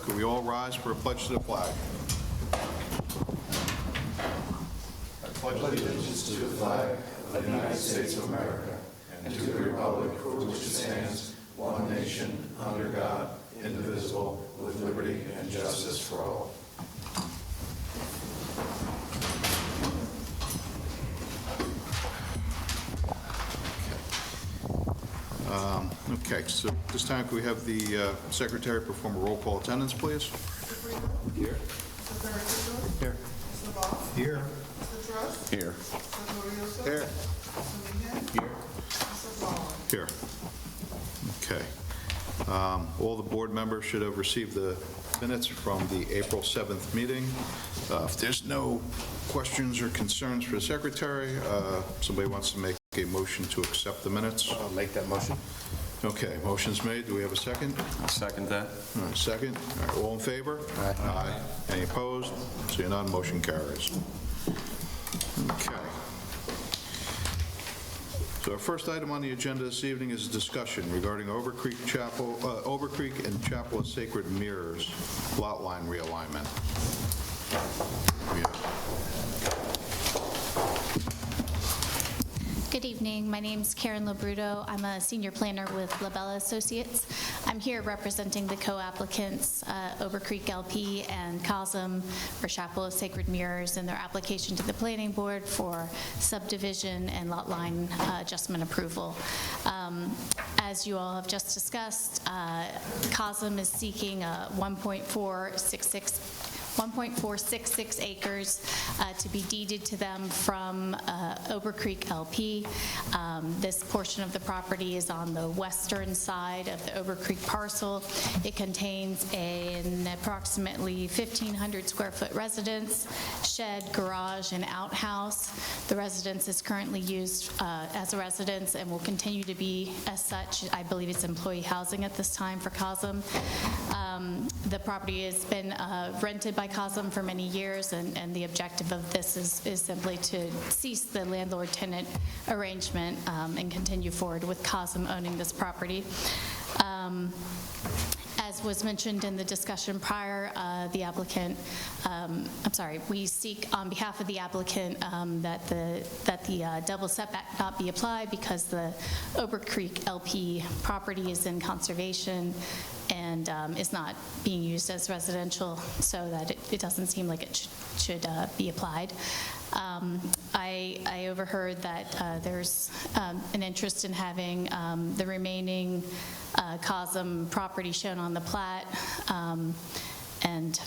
Could we all rise for a pledge to the flag? I pledge allegiance to the flag of the United States of America and to the republic for which it stands, one nation, under God, indivisible, with liberty and justice for all. Okay, so this time could we have the secretary perform a roll call attendance, please? Here. Here. Here. Here. Here. Here. Okay. All the board members should have received the minutes from the April 7th meeting. If there's no questions or concerns for the secretary, somebody wants to make a motion to accept the minutes? I'll make that motion. Okay, motion's made. Do we have a second? I'll second that. All right, second. All right, all in favor? Aye. Aye. Any opposed? Seeing none, motion carries. Okay. So our first item on the agenda this evening is a discussion regarding Overcreek and Chapel of Sacred Mirrors lot line realignment. Yeah. Good evening. My name's Karen Labruto. I'm a senior planner with Labella Associates. I'm here representing the co-applicants, Overcreek LP and COSM for Chapel of Sacred Mirrors in their application to the Planning Board for subdivision and lot line adjustment approval. As you all have just discussed, COSM is seeking a 1.466 acres to be deeded to them from Overcreek LP. This portion of the property is on the western side of the Overcreek parcel. It contains an approximately 1,500 square foot residence, shed, garage, and outhouse. The residence is currently used as a residence and will continue to be as such. I believe it's employee housing at this time for COSM. The property has been rented by COSM for many years, and the objective of this is simply to cease the landlord-tenant arrangement and continue forward with COSM owning this property. As was mentioned in the discussion prior, the applicant, we seek on behalf of the applicant that the double setback not be applied because the Overcreek LP property is in conservation and is not being used as residential, so that it doesn't seem like it should be applied. I overheard that there's an interest in having the remaining COSM property shown on the plat, and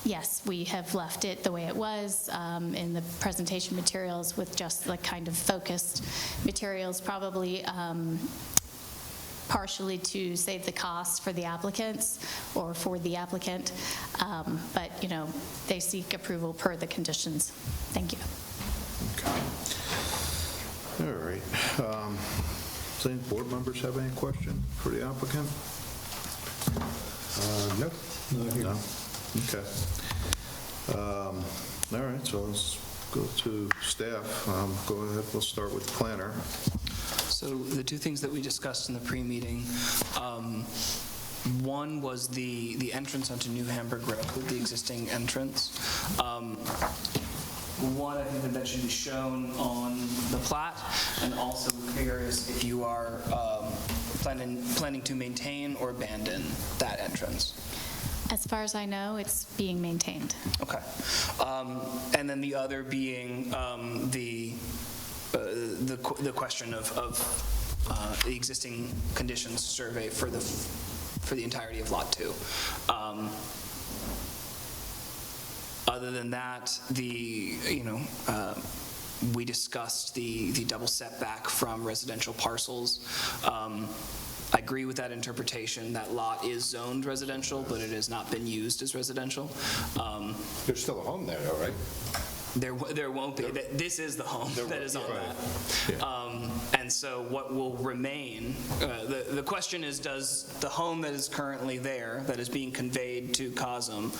yes, we have left it the way it was in the presentation materials with just like kind of focused materials, probably partially to save the cost for the applicants or for the applicant, but they seek approval per the conditions. Thank you. Okay. All right. Does any board members have any question for the applicant? No. No? Okay. All right, so let's go to staff. Go ahead, we'll start with the planner. So the two things that we discussed in the pre-meeting, one was the entrance onto New Hamburg Road, the existing entrance. One, I think that should be shown on the plat, and also curious if you are planning to maintain or abandon that entrance. As far as I know, it's being maintained. Okay. And then the other being the question of the existing conditions survey for the entirety of Lot 2. Other than that, we discussed the double setback from residential parcels. I agree with that interpretation. That lot is zoned residential, but it has not been used as residential. There's still a home there, though, right? There won't be. This is the home that is on that. Yeah. And so what will remain, the question is, does the home that is currently there, that is being conveyed to COSM,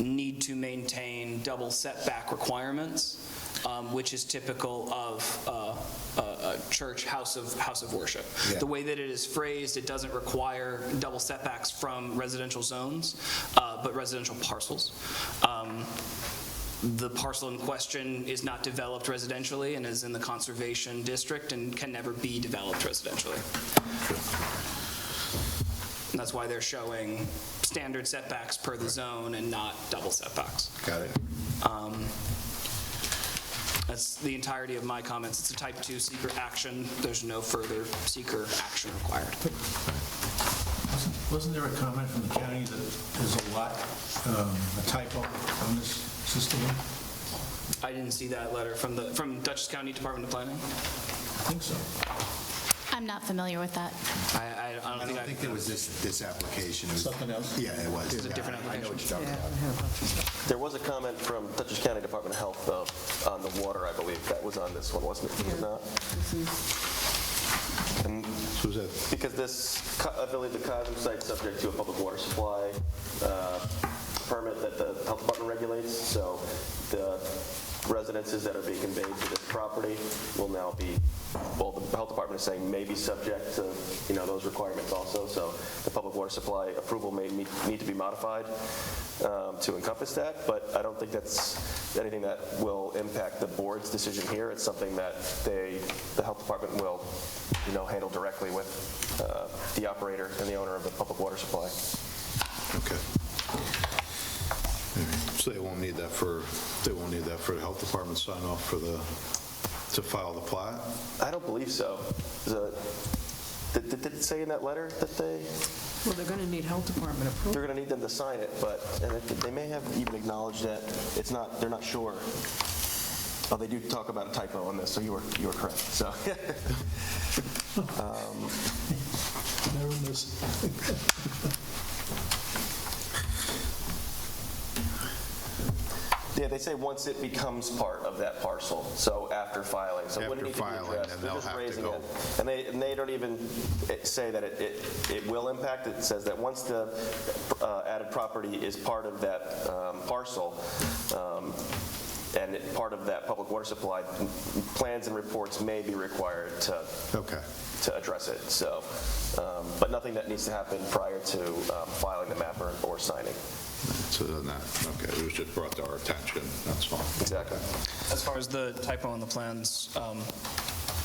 need to maintain double setback requirements? which is typical of a church house of worship. Yeah. The way that it is phrased, it doesn't require double setbacks from residential zones, but residential parcels. The parcel in question is not developed residentially and is in the conservation district and can never be developed residentially. And that's why they're showing standard setbacks per the zone and not double setbacks. Got it. That's the entirety of my comments. It's a type 2 seeker action. There's no further seeker action required. Wasn't there a comment from the county that there's a lot, a typo on this system? I didn't see that letter from Dutchess County Department of Planning. I think so. I'm not familiar with that. I I don't think there was this application. It was- Something else? Yeah, it was. It's a different I know what application. you're talking about. There was a comment from Dutchess County Department of Health, though, on the water, I believe. That was on this one, wasn't it? Was it not? And So is that, because this, I believe the Cosm site's subject to a public water supply permit that the health department regulates, so the residences that are being conveyed to this property will now be, well, the health department is saying may be subject to, those requirements also, so the public water supply approval may need to be modified to encompass that, but I don't think that's anything that will impact the board's decision here. It's something that the health department will, handle directly with the operator and the owner of the public water supply. okay. All right. So they won't need that for the health department sign off to file the plat? I don't believe so. Did it say in that letter that Well, they're going to need health department approval. they're going to need them to sign it, and they may have even acknowledged that they're not sure. Oh, they do talk about a typo on this, so you were correct. So, Never miss. yeah, they say once it becomes part of that parcel, so after filing. So it wouldn't need After to be filing, addressed. then They're they'll just have to raising go. it. And they don't even say that it will impact. It says that once the added property is part of that parcel, and part of that public water supply, plans and reports may be required to address it. So, but nothing that needs to happen prior to filing the map or signing. So then it was just brought to our attention, that's all. Exactly. As far as the typo on the plans,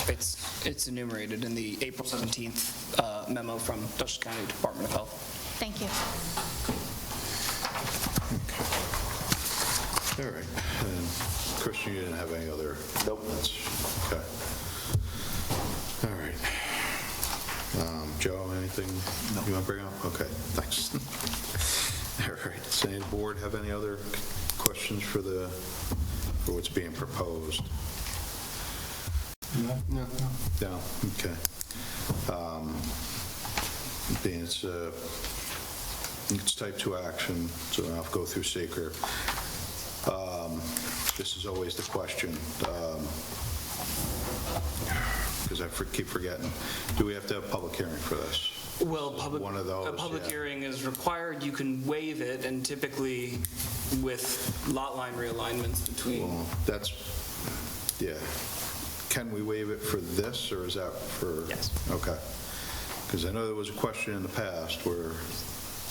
it's enumerated in the April 17th memo from Dutchess County Department of Health. Thank you. All right. And Christian, you didn't have any other? Nope. Okay. All right. Joe, anything you want to bring up? Okay, thanks. All right. Does any board have any other questions for what's being proposed? No. No? Okay. Being it's type 2 action, so I'll go through seeker. This is always the question, because I keep forgetting. Do we have to have a public hearing for this? Well, One of those, a public yeah. hearing is required. You can waive it, and typically with lot line realignments between. Well, yeah. Can we waive it for this, or is that for? Yes. Okay. Because I know there was a question in the past where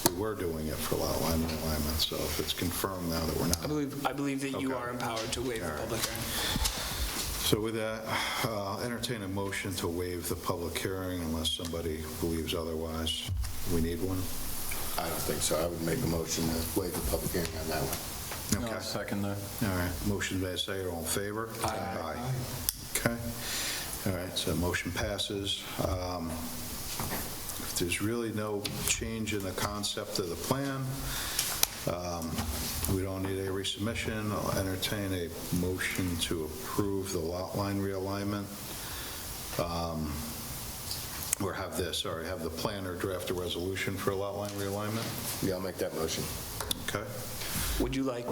we were doing it for lot line realignment, so if it's confirmed now that we're not. I believe that you Okay. are empowered to waive the All right. public hearing. So with that, I'll entertain a motion to waive the public hearing unless somebody believes otherwise. We need one? I don't think so. I would make a motion to waive the public hearing on that one. Okay. Second that. All right, motion made, second, all in favor? Aye. Okay, all right, so motion passes. If there's really no change in the concept of the plan, we don't need a resubmission. I'll entertain a motion to approve the lot line realignment. Or have the planner draft a resolution for a lot line realignment. Yeah, I'll make that motion. Okay, Would you like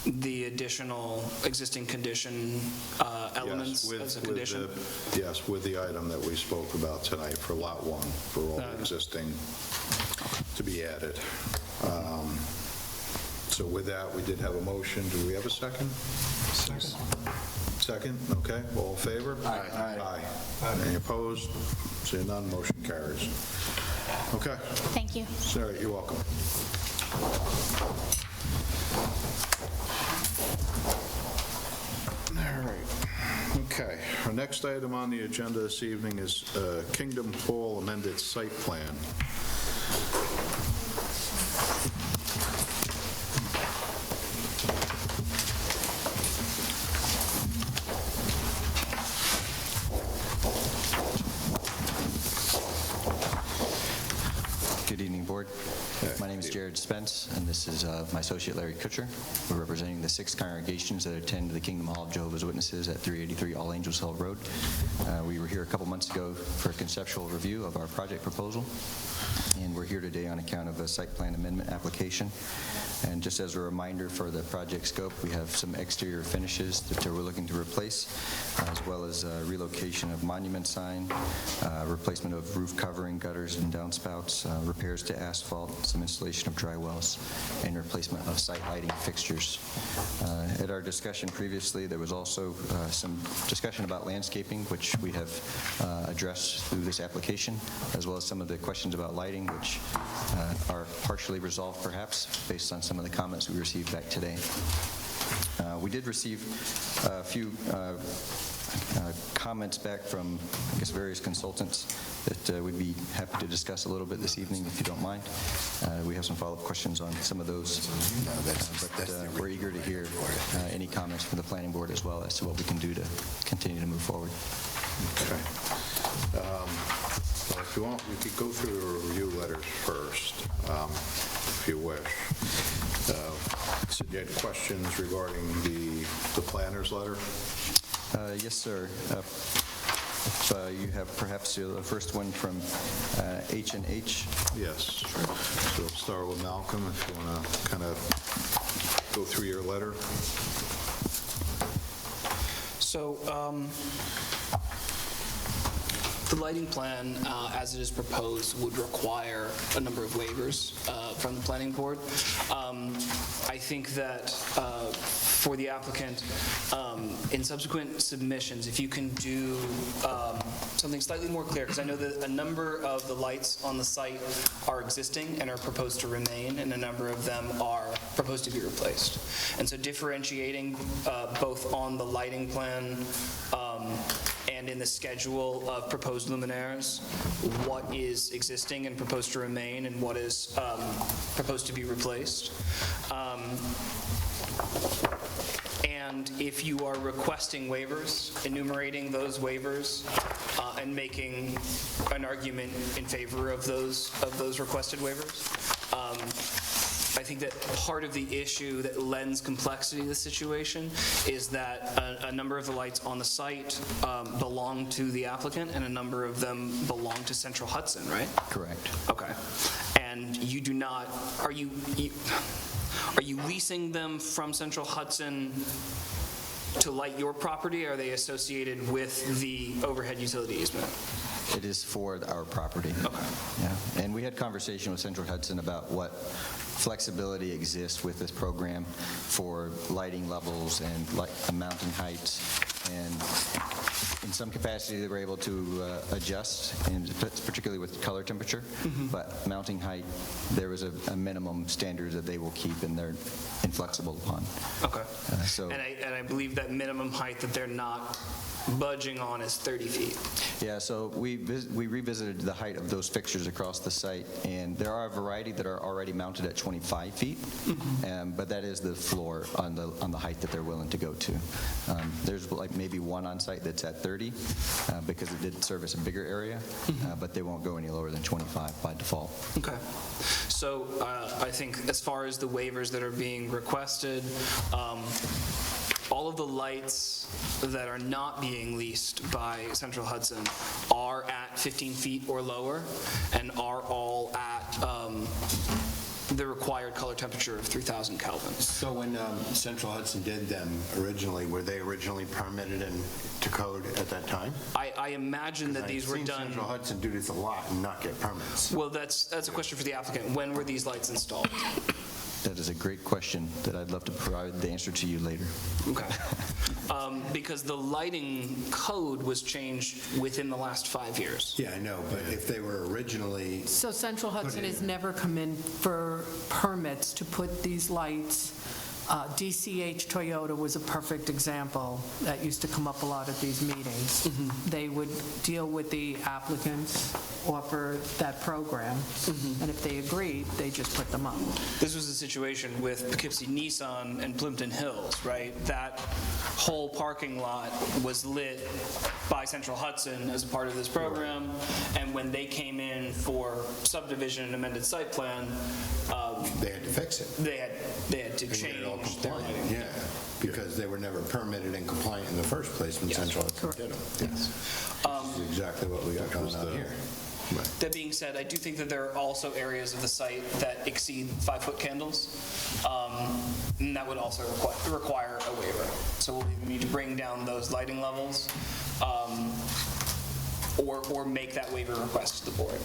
the additional existing condition elements Yes, as a condition? Yes, with the item that we spoke about tonight for Lot 1, for all the existing to be added. So with that, we did have a motion. Do we have a second? Second, okay. All in favor? Aye. Any opposed? Seeing none, motion carries. Okay. Thank you. Sarah, you're welcome. All right. Okay. Our next item on the agenda this evening is Kingdom Hall amended site plan. Good evening, Board. My name is Jared Spence, and this is my associate Larry Kutcher. We're representing the 6 congregations that attend the Kingdom Hall of Jehovah's Witnesses at 383 All Angels Hill Road. We were here a couple months ago for a conceptual review of our project proposal, and we're here today on account of a site plan amendment application. And just as a reminder for the project scope, we have some exterior finishes that we're looking to replace, as well as relocation of monument sign, replacement of roof covering, gutters and downspouts, repairs to asphalt, some installation of dry wells, and replacement of site lighting fixtures. At our discussion previously, there was also some discussion about landscaping, which we have addressed through this application, as well as some of the questions about lighting, which are partially resolved perhaps based on some of the comments we received back today. We did receive a few comments back from, I guess, various consultants that we'd be happy to discuss a little bit this evening, if you don't mind. We have some follow-up questions on some of those, but we're eager to hear any comments from the planning board as well as to what we can do to continue to move forward. Okay. Well, if you want, we could go through the review letters first, if you wish. So you had questions regarding the planner's letter? Yes, sir. If you have perhaps the first one from H&H. Yes. So we'll start with Malcolm, if you want to kind of go through your letter. So, the lighting plan, as it is proposed, would require a number of waivers from the planning board. I think that for the applicant, in subsequent submissions, if you can do something slightly more clear, because I know that a number of the lights on the site are existing and are proposed to remain, and a number of them are proposed to be replaced. And so differentiating both on the lighting plan and in the schedule of proposed luminaires, what is existing and proposed to remain and what is proposed to be replaced. And if you are requesting waivers, enumerating those waivers and making an argument in favor of those requested waivers. I think that part of the issue that lends complexity to the situation is that a number of the lights on the site belong to the applicant, and a number of them belong to Central Hudson, right? Correct. Okay. And you do not, are you leasing them from Central Hudson to light your property? Are they associated with the overhead utility easement? It is for our property. Okay. Yeah. And we had conversation with Central Hudson about what flexibility exists with this program for lighting levels and mounting heights. And in some capacity, they were able to adjust, and particularly with color temperature. But mounting height, there was a minimum standard that they will keep, and they're inflexible upon. Okay. And I believe that minimum height that they're not budging on is 30 feet. Yeah, so we revisited the height of those fixtures across the site, and there are a variety that are already mounted at 25 feet, but that is the floor on the height that they're willing to go to. There's like maybe one on site that's at 30 because it did service a bigger area, but they won't go any lower than 25 by default. Okay. So I think as far as the waivers that are being requested, all of the lights that are not being leased by Central Hudson are at 15 feet or lower and are all at the required color temperature of 3,000 Kelvin. So when Central Hudson did them originally, were they originally permitted and to code at that time? I imagine that these were I've seen done. Central Hudson do this a lot and not get permits. Well, that's a question for the applicant. When were these lights installed? That is a great question that I'd love to provide the answer to you later. Okay. Because the lighting code was changed within the last 5 years. Yeah, I know, but if they were originally, So Central Hudson has never come in for permits to put these lights. DCH Toyota was a perfect example that used to come up a lot at these meetings. They would deal with the applicants, offer that program, and if they agreed, they just put them up. This was a situation with Poughkeepsie Nissan and Plimpton Hills, right? That whole parking lot was lit by Central Hudson as a part of this program, and when they came in for subdivision and amended site plan, they had to fix it. they had to They change wanted it all their compliant, lighting. yeah, because they were never permitted and compliant in the first place when Central Hudson did them. Yes. Which is exactly what we got going on here. That being said, I do think that there are also areas of the site that exceed 5-foot candles, and that would also require a waiver. So we'll either need to bring down those lighting levels, or make that waiver request to the board.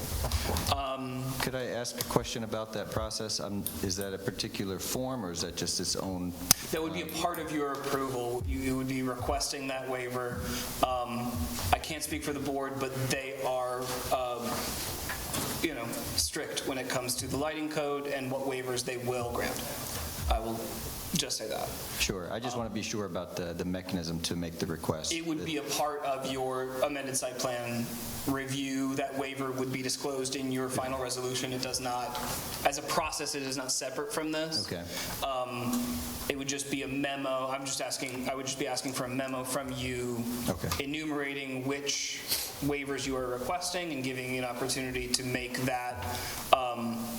Could I ask a question about that process? Is that a particular form, or is that just its own? That would be a part of your approval. You would be requesting that waiver. I can't speak for the board, but they are, strict when it comes to the lighting code and what waivers they will grant. I will just say that. Sure, I just want to be sure about the mechanism to make the request. It would be a part of your amended site plan review. That waiver would be disclosed in your final resolution. It does not, as a process, it is not separate from this. Okay. It would just be a memo. I would just be asking for a memo from you enumerating which waivers you are requesting and giving you an opportunity to make that,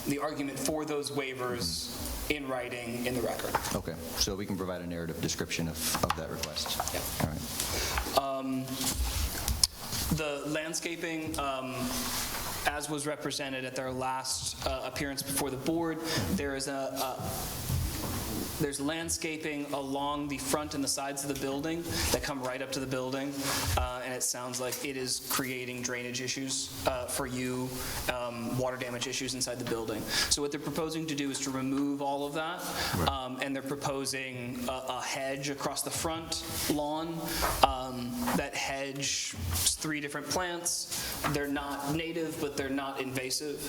the argument for those waivers in writing in the record. Okay, so we can provide a narrative description of that request. Yeah. All right. The landscaping, as was represented at their last appearance before the board, there's landscaping along the front and the sides of the building that come right up to the building, and it sounds like it is creating drainage issues for you, water damage issues inside the building. So what they're proposing to do is to remove all of that, and they're proposing a hedge across the front lawn. That hedge is 3 different plants. They're not native, but they're not invasive.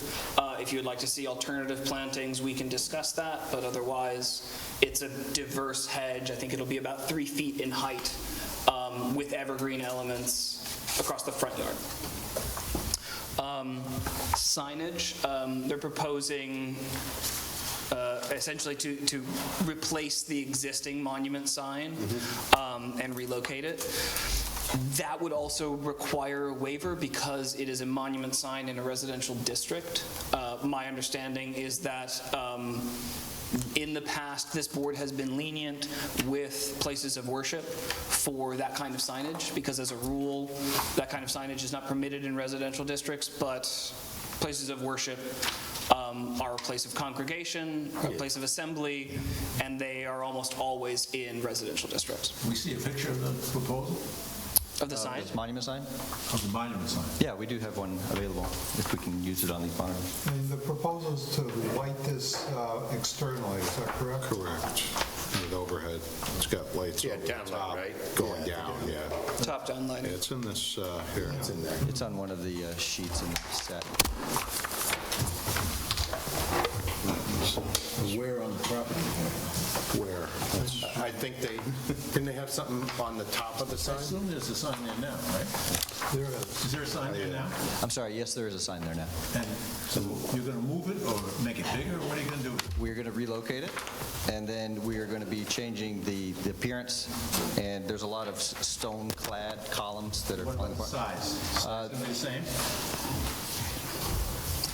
If you would like to see alternative plantings, we can discuss that, but otherwise, it's a diverse hedge. I think it'll be about 3 feet in height with evergreen elements across the front yard. Signage, they're proposing essentially to replace the existing monument sign and relocate it. That would also require a waiver because it is a monument sign in a residential district. My understanding is that in the past, this board has been lenient with places of worship for that kind of signage because as a rule, that kind of signage is not permitted in residential districts, but places of worship are a place of congregation, a place of assembly, and they are almost always in residential districts. We see a picture of the proposal, Of the sign? This monument sign? of the monument sign. Yeah, we do have one available, if we can use it on these monitors. And the proposal is to light this externally, is that correct? Correct. With overhead. It's got lights over the downlight, top, right? going down, yeah. Top-down lighting. It's in this here. It's in there. It's on one of the sheets in the set. Where on the property? Where? I think didn't they have something on the top of the I sign? assume there's a sign there now, right? There is. Is there a sign there now? I'm sorry, yes, there is a sign there now. And so you're going to move it or make it bigger, or what are you going to do with it? We're going to relocate it, and then we are going to be changing the appearance, and there's a lot of stone-clad columns that are... What about the size? Size going to be the same?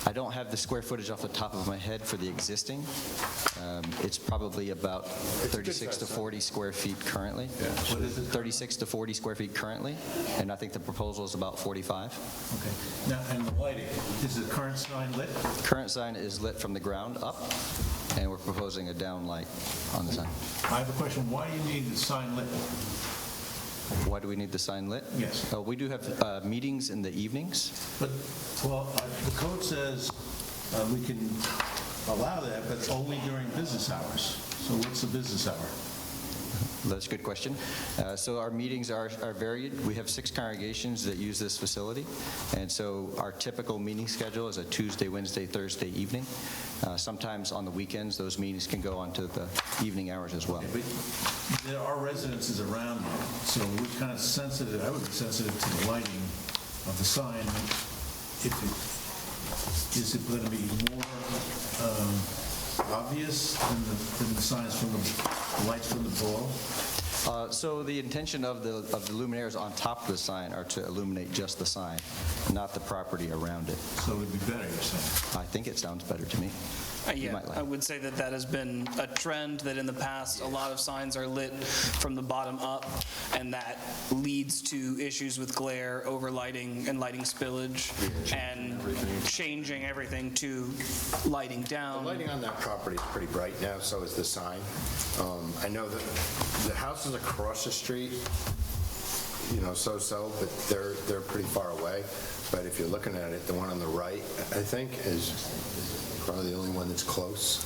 I don't have the square footage off the top of my head for the existing. It's probably about 36 to 40 square feet currently. What is it? 36 to 40 square feet currently, and I think the proposal is about 45. Okay. Now, and the lighting, is the current sign lit? Current sign is lit from the ground up, and we're proposing a down light on the sign. I have a question. Why do you need the sign lit? Why do we need the sign lit? Yes. We do have meetings in the evenings. But, well, the code says we can allow that, but only during business hours. So what's the business hour? That's a good question. So our meetings are varied. We have 6 congregations that use this facility, and so our typical meeting schedule is a Tuesday, Wednesday, Thursday evening. Sometimes on the weekends, those meetings can go on to the evening hours as well. But there are residences around here, so we're kind of sensitive, I would be sensitive to the lighting of the sign. Is it going to be more obvious than the signs from the lights from the pole? So the intention of the luminaires on top of the sign are to illuminate just the sign, not the property around it. So it would be better, you're saying? I think it sounds better to me. You Yeah, might like I would say that that has been a trend, that in the past, a lot of signs are lit from the bottom up, and that leads to issues with glare, overlighting, and lighting spillage, and changing everything to lighting The down. lighting on that property is pretty bright now, so is the sign. I know that the houses across the street, so, but they're pretty far away. But if you're looking at it, the one on the right, I think, is probably the only one that's close,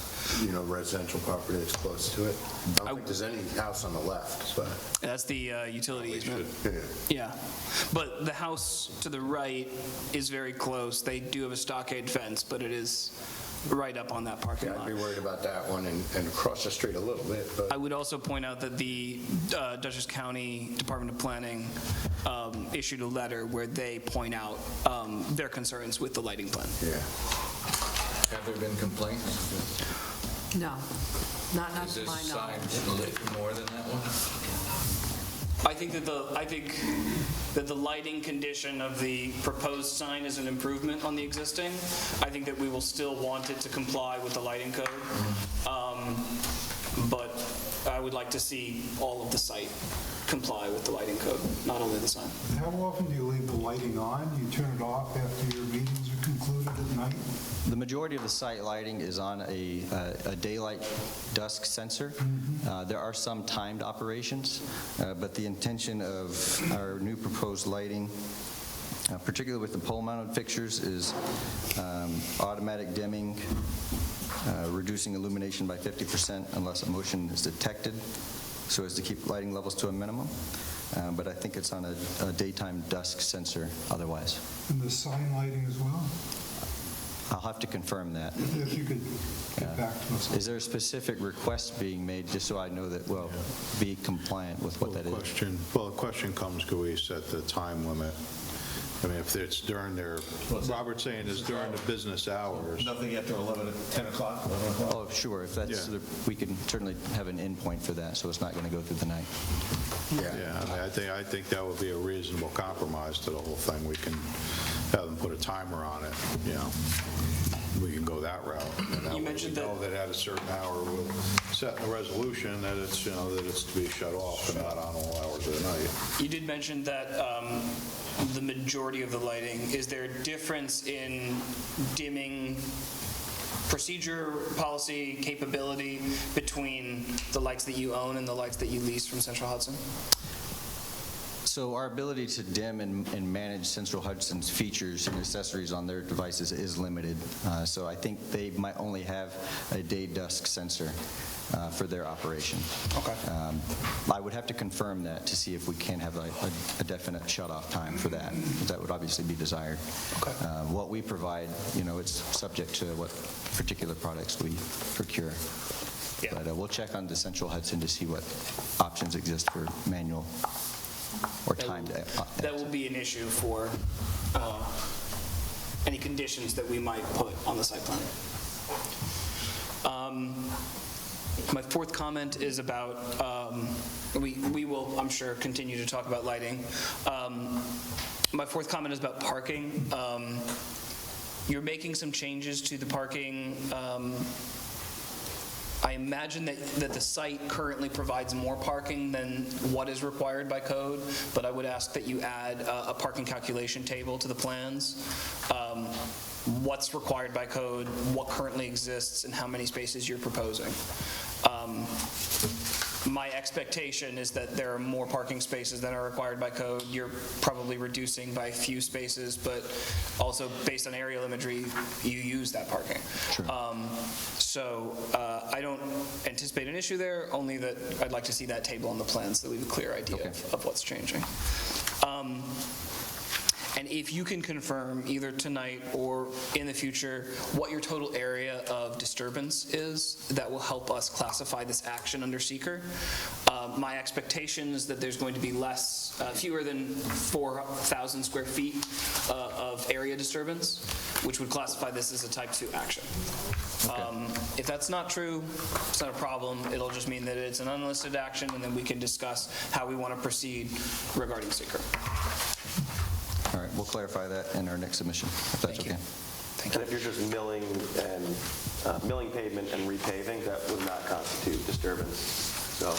residential property that's close to it. I don't think there's any house on the left, but. That's the utility easement. Yeah. Yeah, but the house to the right is very close. They do have a stockade fence, but it is right up on that parking Yeah, I'd lot. be worried about that one and across the street a little bit, but. I would also point out that the Dutchess County Department of Planning issued a letter where they point out their concerns with the lighting plan. Yeah. Have there been complaints? No, not Is to this my sign knowledge. lit more than that one? I think that the lighting condition of the proposed sign is an improvement on the existing. I think that we will still want it to comply with the lighting code, but I would like to see all of the site comply with the lighting code, not only the sign. How often do you leave the lighting on? You turn it off after your meetings are concluded at night? The majority of the site lighting is on a daylight dusk sensor. There are some timed operations, but the intention of our new proposed lighting, particularly with the pole-mounted fixtures, is automatic dimming, reducing illumination by 50% unless a motion is detected, so as to keep lighting levels to a minimum. But I think it's on a daytime dusk sensor otherwise. And the sign lighting as well? I'll have to confirm that. If you could get back to us. Is there a specific request being made, just so I know that we'll be compliant with what that is? The question comes, could we set the time limit? I mean, if it's during Robert's saying it's during the business hours. Nothing after 10 o'clock, 11 o'clock? Oh, sure, if that's, Yeah. we can certainly have an endpoint for that, so it's not going to go through the night. Yeah, I think that would be a reasonable compromise to the whole thing. We can have them put a timer on it, We can go that route. And that way mentioned we know that at a certain hour, we'll set in the resolution that it's, that it's to be shut off and not on all hours of the night. You did mention that the majority of the lighting, is there a difference in dimming procedure, policy, capability between the lights that you own and the lights that you lease from Central Hudson? So our ability to dim and manage Central Hudson's features and accessories on their devices is limited. So I think they might only have a day-dusk sensor for their operation. Okay. I would have to confirm that to see if we can have a definite shut-off time for that. That would obviously be desired. Okay. What we provide, it's subject to what particular products we procure. Yeah. But we'll check on the Central Hudson to see what options exist for manual or timed. That will be an issue for any conditions that we might put on the site plan. My fourth comment is about, we will, I'm sure, continue to talk about lighting. My fourth comment is about parking. You're making some changes to the parking. I imagine that the site currently provides more parking than what is required by code, but I would ask that you add a parking calculation table to the plans. What's required by code, what currently exists, and how many spaces you're proposing. My expectation is that there are more parking spaces than are required by code. You're probably reducing by a few spaces, but also based on aerial imagery, you use that parking. So I don't anticipate an issue there, only that I'd like to see that table on the plan so that we have a clear idea of what's changing. And if you can confirm either tonight or in the future what your total area of disturbance is, that will help us classify this action under seeker. My expectation is that there's going to be fewer than 4,000 square feet of area disturbance, which would classify this as a type 2 action. If that's not true, it's not a problem. It'll just mean that it's an unlisted action, and then we can discuss how we want to proceed regarding seeker. All right, we'll clarify that in our next submission, if that's okay. And if you're just milling pavement and repaving, that would not constitute disturbance. So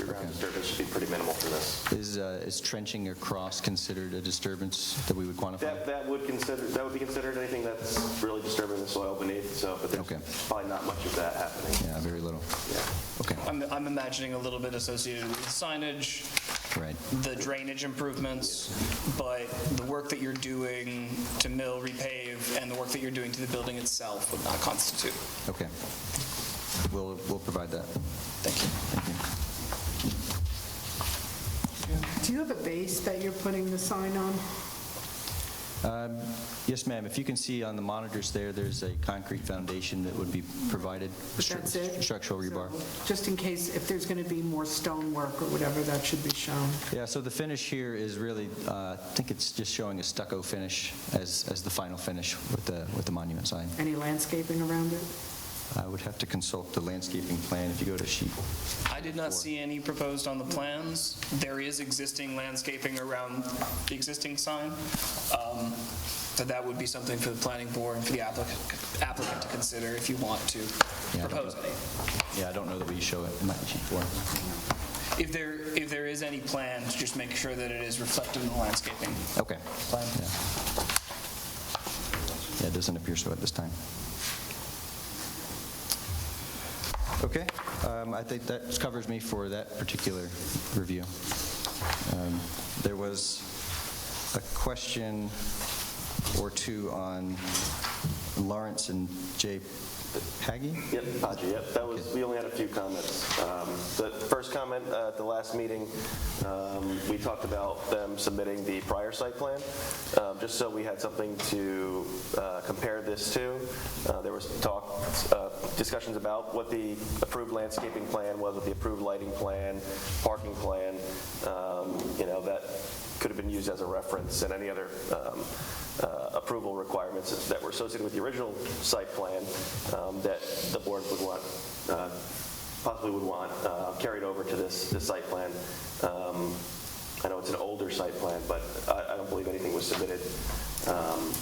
your ground disturbance should be pretty minimal for this. Is trenching across considered a disturbance that we would quantify? That would be considered anything that's really disturbing the soil beneath. So, but there's probably not much of that happening. Yeah, very little. Yeah. Okay. I'm imagining a little bit associated with the signage, the drainage improvements, but the work that you're doing to mill, repave, and the work that you're doing to the building itself would not constitute. Okay. We'll provide that. Thank you. Do you have a base that you're putting the sign on? Yes, ma'am. If you can see on the monitors there's a concrete foundation that would be provided. That's it? Structural rebar. So, just in case, if there's going to be more stonework or whatever, that should be shown. Yeah, so the finish here is really, I think it's just showing a stucco finish as the final finish with the monument sign. Any landscaping around it? I would have to consult the landscaping plan if you go to sheet. I did not see any proposed on the plans. There is existing landscaping around the existing sign. So that would be something for the planning board and for the applicant to consider if you want to propose any. Yeah, I don't know that we show it. It might be sheet 4. If there is any plans, just make sure that it is reflected in the landscaping. Okay. Plan. Yeah, it doesn't appear so at this time. Okay, I think that covers me for that particular review. There was a question or two on Lawrence and Jay Paggy? Yep, Paji, yep. That was, we only had a few comments. The first comment at the last meeting, we talked about them submitting the prior site plan, just so we had something to compare this to. There was discussions about what the approved landscaping plan was, what the approved lighting plan, parking plan, that could have been used as a reference, and any other approval requirements that were associated with the original site plan that the board would want, possibly would want carried over to this site plan. I know it's an older site plan, but I don't believe anything was submitted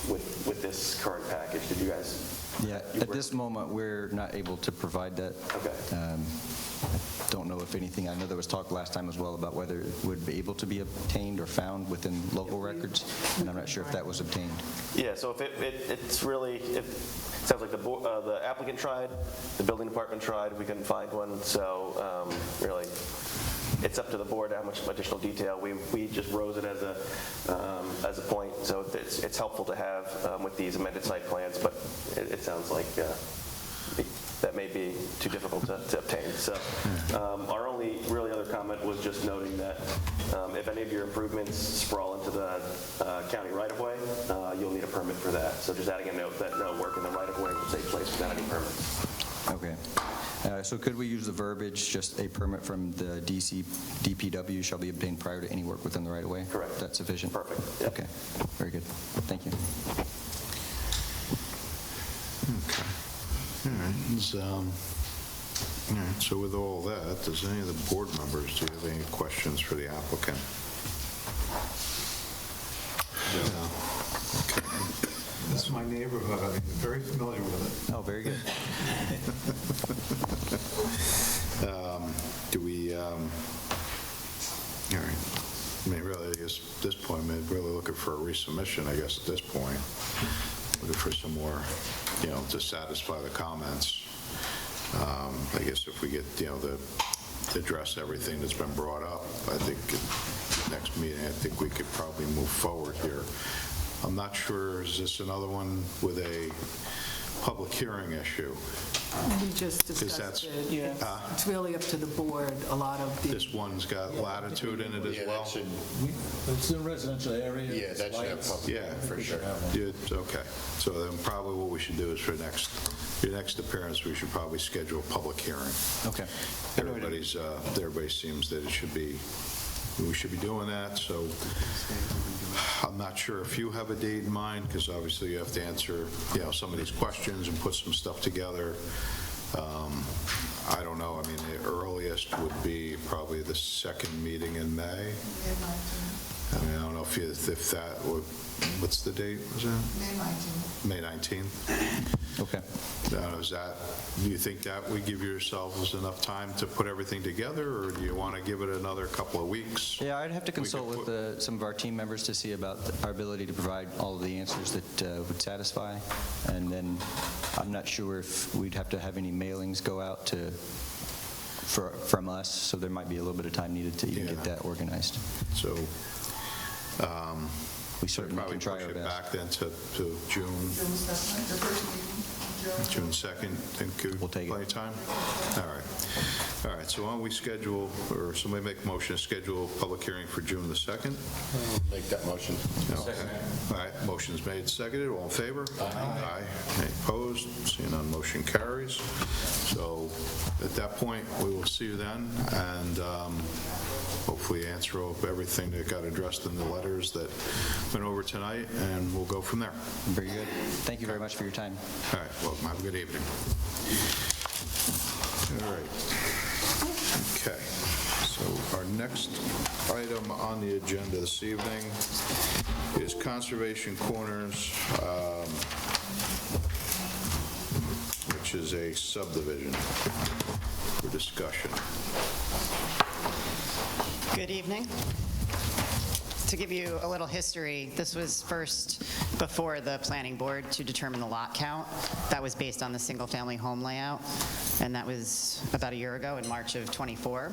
with this current package. Did you guys? Yeah, at this moment, we're not able to provide that. Okay. I don't know if anything, I know there was talk last time as well about whether it would be able to be obtained or found within local records, and I'm not sure if that was obtained. Yeah, so if it's really, it sounds like the applicant tried, the building department tried, we couldn't find one, so really, it's up to the board how much additional detail. We just rose it as a point, so it's helpful to have with these amended site plans, but it sounds like that may be too difficult to obtain. So our only really other comment was just noting that if any of your improvements sprawl into the county right-of-way, you'll need a permit for that. So just adding a note that no work in the right-of-way will take place without any permits. Okay. So could we use the verbiage, just a permit from the DPW shall be obtained prior to any work within the right-of-way? Correct. That's sufficient? Perfect. Yep. Okay. Very good. Thank you. Okay. All right. So with all that, does any of the board members, do you have any questions for the applicant? No. Okay. This is my neighborhood. I'm very familiar with it. Oh, very good. Do we, all right. I mean, really, I guess at this point, I mean, really looking for a resubmission, I guess, at this point. Looking for some more, to satisfy the comments. I guess if we get, the address everything that's been brought up. I think at next meeting, I think we could probably move forward here. I'm not sure, is this another one with a public hearing issue? We just discussed it. It's really up to the board, a lot of the... This one's got latitude in it as well? It's in a residential area. Yeah, that should have public, Yeah, for sure. Okay, so then probably what we should do is for your next appearance, we should probably schedule a public hearing. Okay. Everybody seems that we should be doing that, so I'm not sure if you have a date in mind, because obviously you have to answer, some of these questions and put some stuff together. I don't know, I mean, the earliest would be probably the second meeting in May. I mean, I don't know if that would, what's the date, was that? May 19th. Okay. Do you think that would give yourselves enough time to put everything together, or do you want to give it another couple of weeks? Yeah, I'd have to consult with some of our team members to see about our ability to provide all of the answers that would satisfy. And then I'm not sure if we'd have to have any mailings go out from us, so there might be a little bit of time needed to even get that organized. So we certainly can try our push it best. back then to June. June 2nd, think We'll take it. plenty of time? All right, so why don't we schedule, or somebody make a motion to schedule a public hearing for June the 2nd? I'll make that motion. Okay. All right, motion's made, seconded, all in favor? Aye. Any opposed? Seeing none, motion carries. So at that point, we will see you then, and hopefully answer everything that got addressed in the letters that went over tonight, and we'll go from there. Very good. Thank you very much for your time. All right, well, have a good evening. All right. Okay, so our next item on the agenda this evening is Conservation Corners, which is a subdivision for discussion. Good evening. To give you a little history, this was first before the planning board to determine the lot count. That was based on the single-family home layout, and that was about a year ago in March of '24.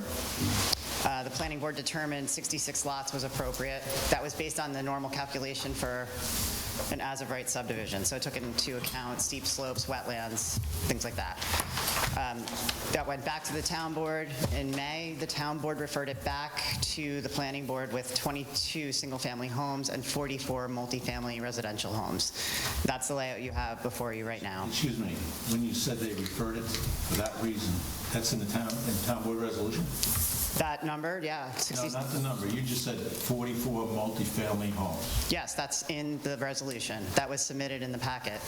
The planning board determined 66 lots was appropriate. That was based on the normal calculation for an as-of-right subdivision, so it took into account steep slopes, wetlands, things like that. That went back to the town board in May. The town board referred it back to the planning board with 22 single-family homes and 44 multifamily residential homes. That's the layout you have before you right now. Excuse me, when you said they referred it for that reason, that's in the town board resolution? That number, yeah. No, not the number. You just said 44 multifamily homes. Yes, that's in the resolution. That was submitted in the packet.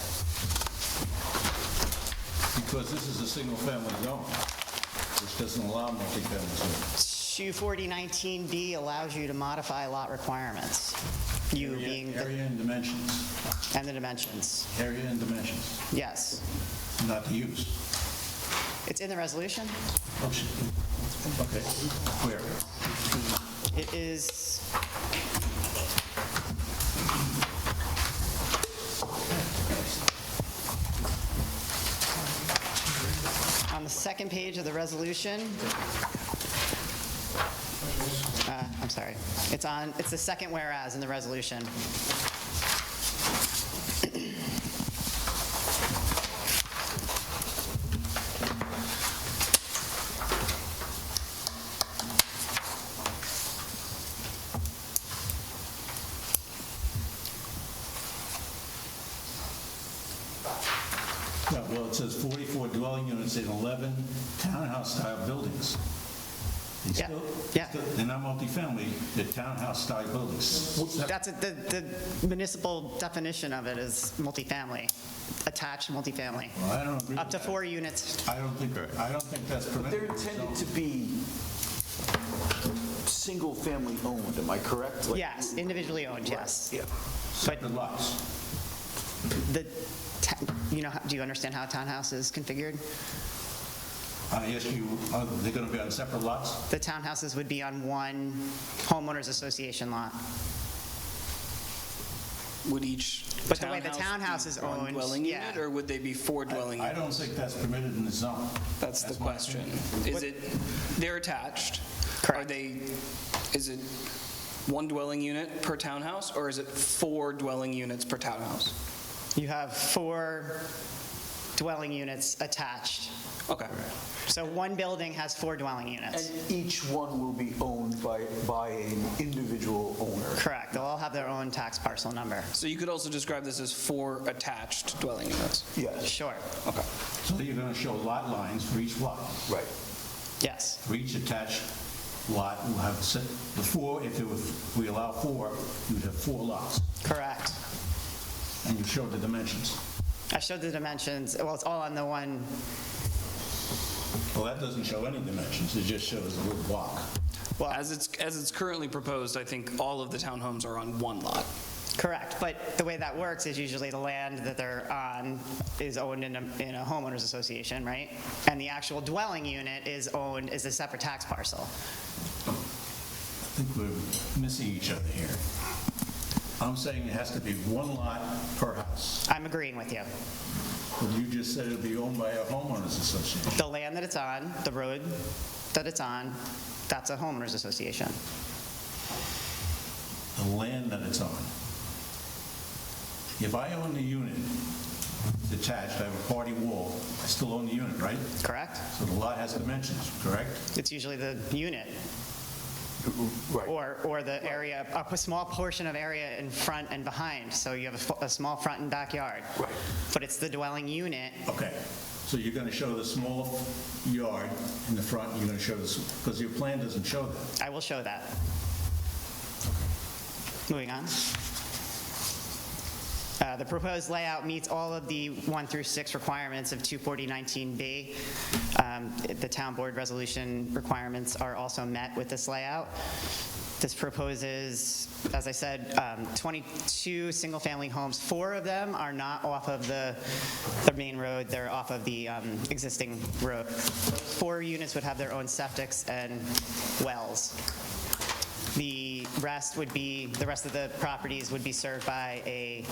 Because this is a single-family zone, which doesn't allow multifamily zones. 24019B allows you to modify lot requirements. Area and dimensions. And the dimensions. Area and dimensions, Yes. not the use. It's in the resolution. Oh, shit. Okay, where? It is... on the second page of the resolution. I'm sorry. It's the second whereas in the resolution. Yeah, well, it says 44 dwelling units in 11 townhouse-style buildings. Yeah, yeah. They're not multifamily, they're townhouse-style buildings. That's the municipal definition of it is multifamily, attached multifamily. Well, I don't agree Up with to that. 4 units. I don't think that's permitted. They're intended to be single-family owned, am I correct? Yes, individually owned, yes. Yeah. Separate lots. Do you understand how a townhouse is configured? I ask you, are they going to be on separate lots? The townhouses would be on one homeowners association lot. would each But the way the townhouse townhouse is be one owned, dwelling yeah. unit, or would they be 4 dwelling I units? don't think that's permitted in the zone. That's the my question. Is it, they're attached? Correct. Are they, is it 1 dwelling unit per townhouse, or is it 4 dwelling units per townhouse? You have 4 dwelling units attached. Okay. So one building has 4 dwelling units. And each one will be owned by an individual owner. Correct. They'll all have their own tax parcel number. So you could also describe this as 4 attached dwelling units? Yes. Sure. Okay. So you're going to show lot lines for each lot. Right. Yes. For each attached lot, we'll have the 4, if we allow 4, you'd have 4 lots. Correct. And you show the dimensions. I showed the dimensions. Well, it's all on the one. Well, that doesn't show any dimensions, it just shows a little block. Well, As it's currently proposed, I think all of the townhomes are on 1 lot. correct. But the way that works is usually the land that they're on is owned in a homeowners association, right? And the actual dwelling unit is owned as a separate tax parcel. I think we're missing each other here. I'm saying it has to be 1 lot per house. I'm agreeing with you. But you just said it'll be owned by a homeowners association. The land that it's on, the road that it's on, that's a homeowners association. The land that it's on. If I own the unit, detached, I have a party wall, I still own the unit, right? Correct? So the lot has dimensions, correct? It's usually the unit. Right. Or the area, a small portion of area in front and behind. So you have a small front and backyard. Right. But it's the dwelling unit. Okay, so you're going to show the small yard in the front, you're going to show this, because your plan doesn't show that. I will show that. Moving on. The proposed layout meets all of the 1 through 6 requirements of 24019B. The town board resolution requirements are also met with this layout. This proposes, as I said, 22 single-family homes. 4 of them are not off of the main road. They're off of the existing road. 4 units would have their own septics and wells. The rest of the properties would be served by a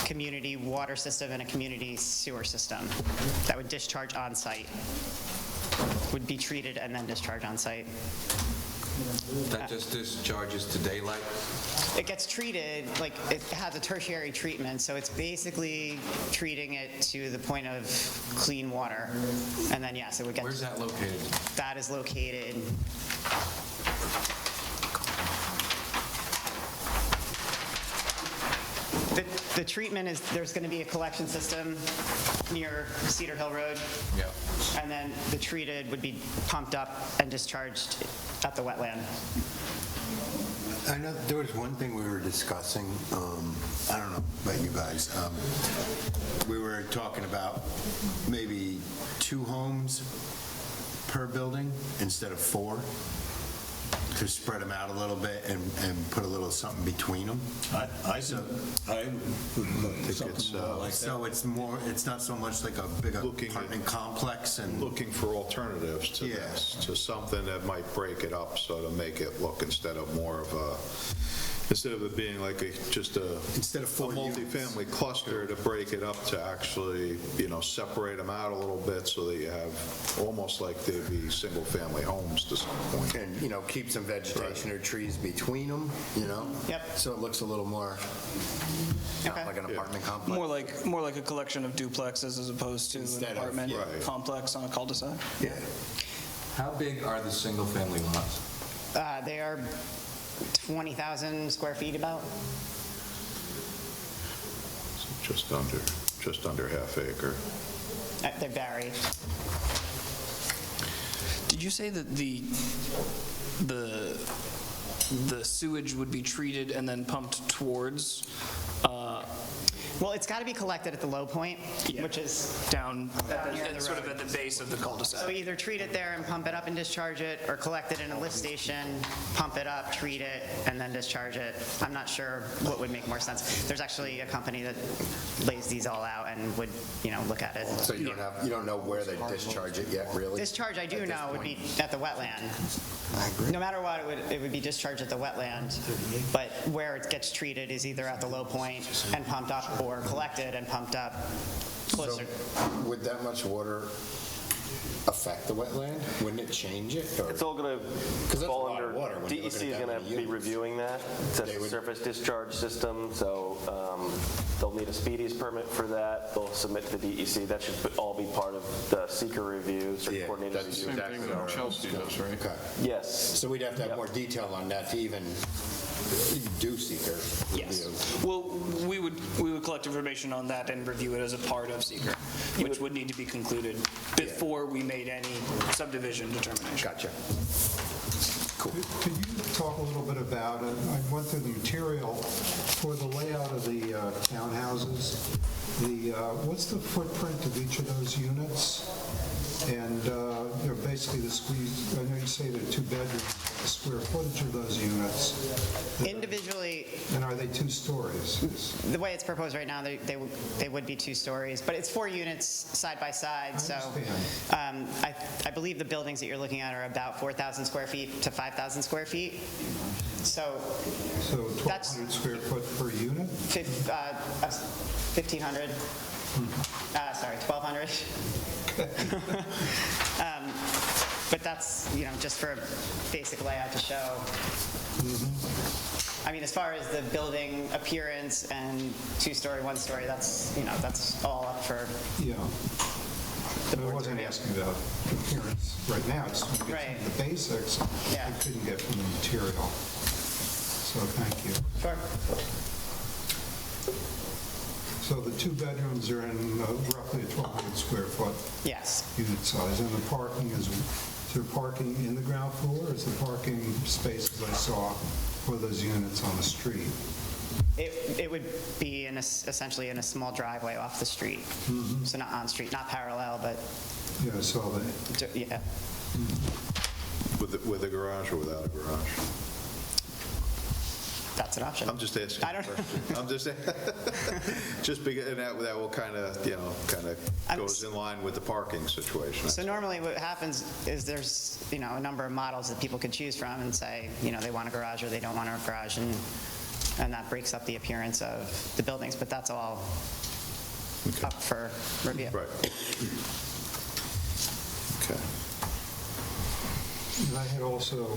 community water system and a community sewer system that would discharge on-site, would be treated and then discharge on-site. That just discharges to daylight? It gets treated, like, it has a tertiary treatment, so it's basically treating it to the point of clean water. And then, yes, it would get... Where's that located? That is located... The treatment is, there's going to be a collection system near Cedar Hill Road. Yeah. And then the treated would be pumped up and discharged at the wetland. I know there was one thing we were discussing, I don't know about you guys. We were talking about maybe 2 homes per building instead of 4, to spread them out a little bit and put a little something between them. I would put something more like that. So it's not so much like a big apartment complex and... Looking for alternatives to Yeah. this, to something that might break it up, so to make it look instead of it being like Instead of 4 multifamily cluster, to break it up to actually, separate them out a little bit so that you have almost like they'd be single-family homes to some point. And, keep some vegetation or trees between them, Yep. So it looks a little more, not like an apartment complex. More like a collection of duplexes as opposed to Instead an of- apartment Right. complex on a cul-de-sac. Yeah. How big are the single-family lots? They are 20,000 square feet about. Just under half acre. They vary. Did you say that the sewage would be treated and then pumped towards? Well, it's got to be collected at the low point, which is Down, near the sort of road. at the base of the cul-de-sac. So either treat it there and pump it up and discharge it, or collect it in a lift station, pump it up, treat it, and then discharge it. I'm not sure what would make more sense. There's actually a company that lays these all out and would, look at it. So you don't know where they discharge it yet, really? Discharge, I do know, would be at the wetland. No matter what, it would be discharged at the wetland, but where it gets treated is either at the low point and pumped up, or collected and pumped up closer. So would that much water affect the wetland? Wouldn't it change it? Or- It's all going to that's a fall lot of under, water when you're DEC looking is at going that to many be units. reviewing that. It's a surface discharge system, so they'll need a speedies permit for that. They'll submit to the DEC. That should all be part of the seeker review, Yeah, coordinated that's review. exactly what our- Chelsea does, right? Okay. Yes. So we'd have to have more detail on that to even do seeker Yes. review. Well, we would collect information on that and review it as a part of seeker, which would need to be concluded before we made any subdivision determination. Gotcha. Could you talk a little bit about, I went through the material for the layout of the townhouses. What's the footprint of each of those units? And basically the squeeze, I know you say they're 2 bedrooms, the square footage of those units. Individually, And are they 2 stories? the way it's proposed right now, they would be 2 stories, but it's 4 units side by side, so I believe the buildings that you're looking at are about 4,000 square feet to 5,000 square feet. So So 1,200 square foot per unit? 1,500, sorry, 1,200. But that's, just for a basic layout to show. I mean, as far as the building appearance and 2-story, 1-story, that's all up for Yeah. the I board's wasn't review. asking about appearance right now, just want to get Right. some of the basics Yeah. I couldn't get from the material. So thank you. Sure. So the 2 bedrooms are in roughly a 1,200 square foot Yes. unit size, and the parking is there parking in the ground floor, or is the parking spaces I saw for those units on the street? It would be essentially in a small driveway off the street. So not on street, not parallel, but, Yeah, I saw that. yeah. With a garage or without a garage? That's an option. I'm just asking. I don't a question. I'm just because and that will kind of goes in line with the parking situation. So normally what happens is there's, a number of models that people could choose from and say, they want a garage or they don't want a garage, and that breaks up the appearance of the buildings, but that's all up for review. Right. Okay. And I had also,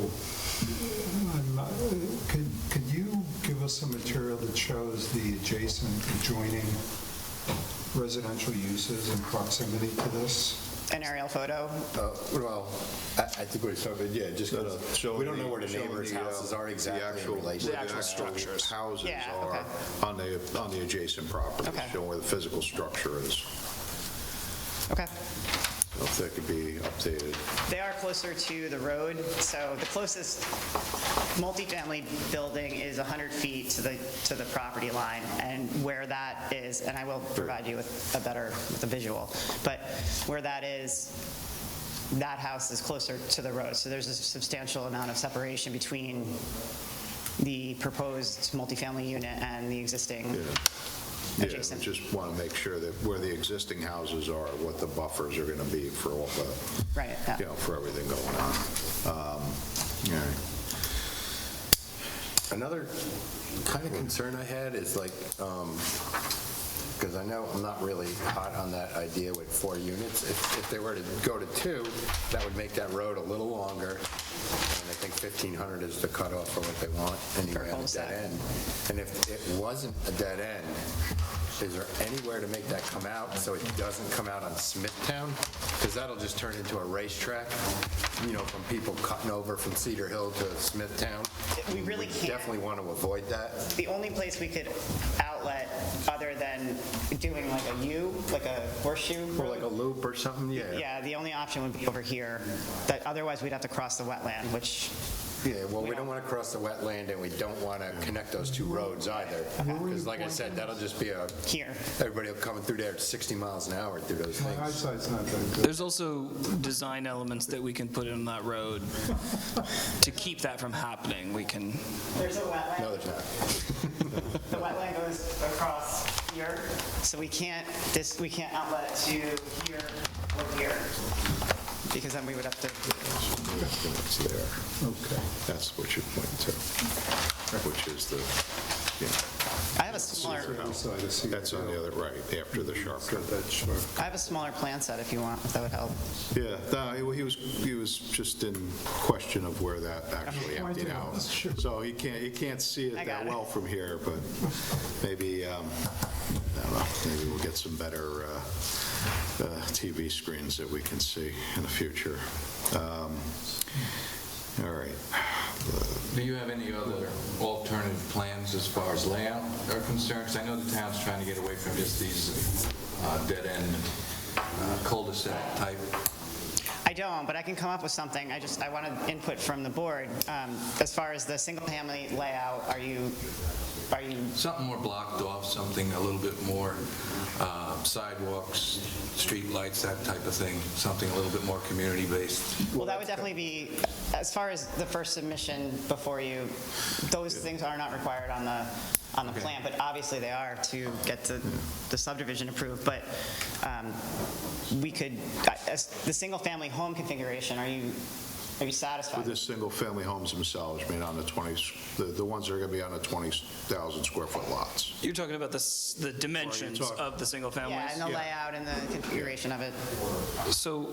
could you give us some material that shows the adjoining residential uses in proximity to this? An aerial photo? Well, I think we're talking, just Showing we don't know where the showing neighbors' houses are exactly in relation. where the actual houses Yeah, are on the adjacent property, Okay. showing where the physical structure is. Okay. So if that could be updated. They are closer to the road, so the closest multifamily building is 100 feet to the property line, and where that is, and I will provide you with a visual, but where that is, that house is closer to the road, so there's a substantial amount of separation between the proposed multifamily unit and the existing adjacent. Yeah, we just want to make sure that where the existing houses are, what the buffers are going to be for all the, Right, yeah. for everything going on. All right. Another kind of concern I had is because I know I'm not really hot on that idea with 4 units. If they were to go to 2, that would make that road a little longer. And I think 1,500 is the cutoff for what they want anyway on a dead end. And if it wasn't a dead end, is there anywhere to make that come out so it doesn't come out on Smithtown? Because that'll just turn into a racetrack, from people cutting over from Cedar Hill to Smithtown. We really can't. Definitely want to avoid that. The only place we could outlet, other than doing like a U, like a horseshoe. Or like a loop or something, yeah. Yeah, the only option would be over here. That otherwise we'd have to cross the wetland, which Yeah, well, we don't want to cross the wetland, and we don't want to connect those two roads either. Because like I said, that'll just be everybody will coming through there at 60 miles an hour through those My things. eyesight's not very good. There's also design elements that we can put in that road to keep that from happening. We can. There's a wetland. No, there's not. The wetland goes across here, so we can't outlet to here or here, because then we would have to. It's there. Okay. That's what you're pointing to, which is the, I have a smaller. that's on the other, right, after the sharp turn. I have a smaller plan set if you want, if that would help. Yeah, no, he was just in question of where that actually emptied out. So he can't see it that well from here, but maybe, I don't know, maybe we'll get some better TV screens that we can see in the future. All right. Do you have any other alternative plans as far as layout are concerned? 'Cause I know the town's trying to get away from just these dead-end cul-de-sac type. I don't, but I can come up with something. I wanted input from the board. As far as the single-family layout, are you? Something more blocked off, something a little bit more sidewalks, street lights, that type of thing, something a little bit more community-based. Well, that would definitely be, as far as the first submission before you, those things are not required on the plan, but obviously they are to get the subdivision approved. But we could, as the single-family home configuration, are you satisfied? With the single-family homes themselves, I mean, on the 20s, the ones that are going to be on the 20,000 square foot lots. You're talking about the dimensions of the single families? Yeah, and the layout and the configuration of it. So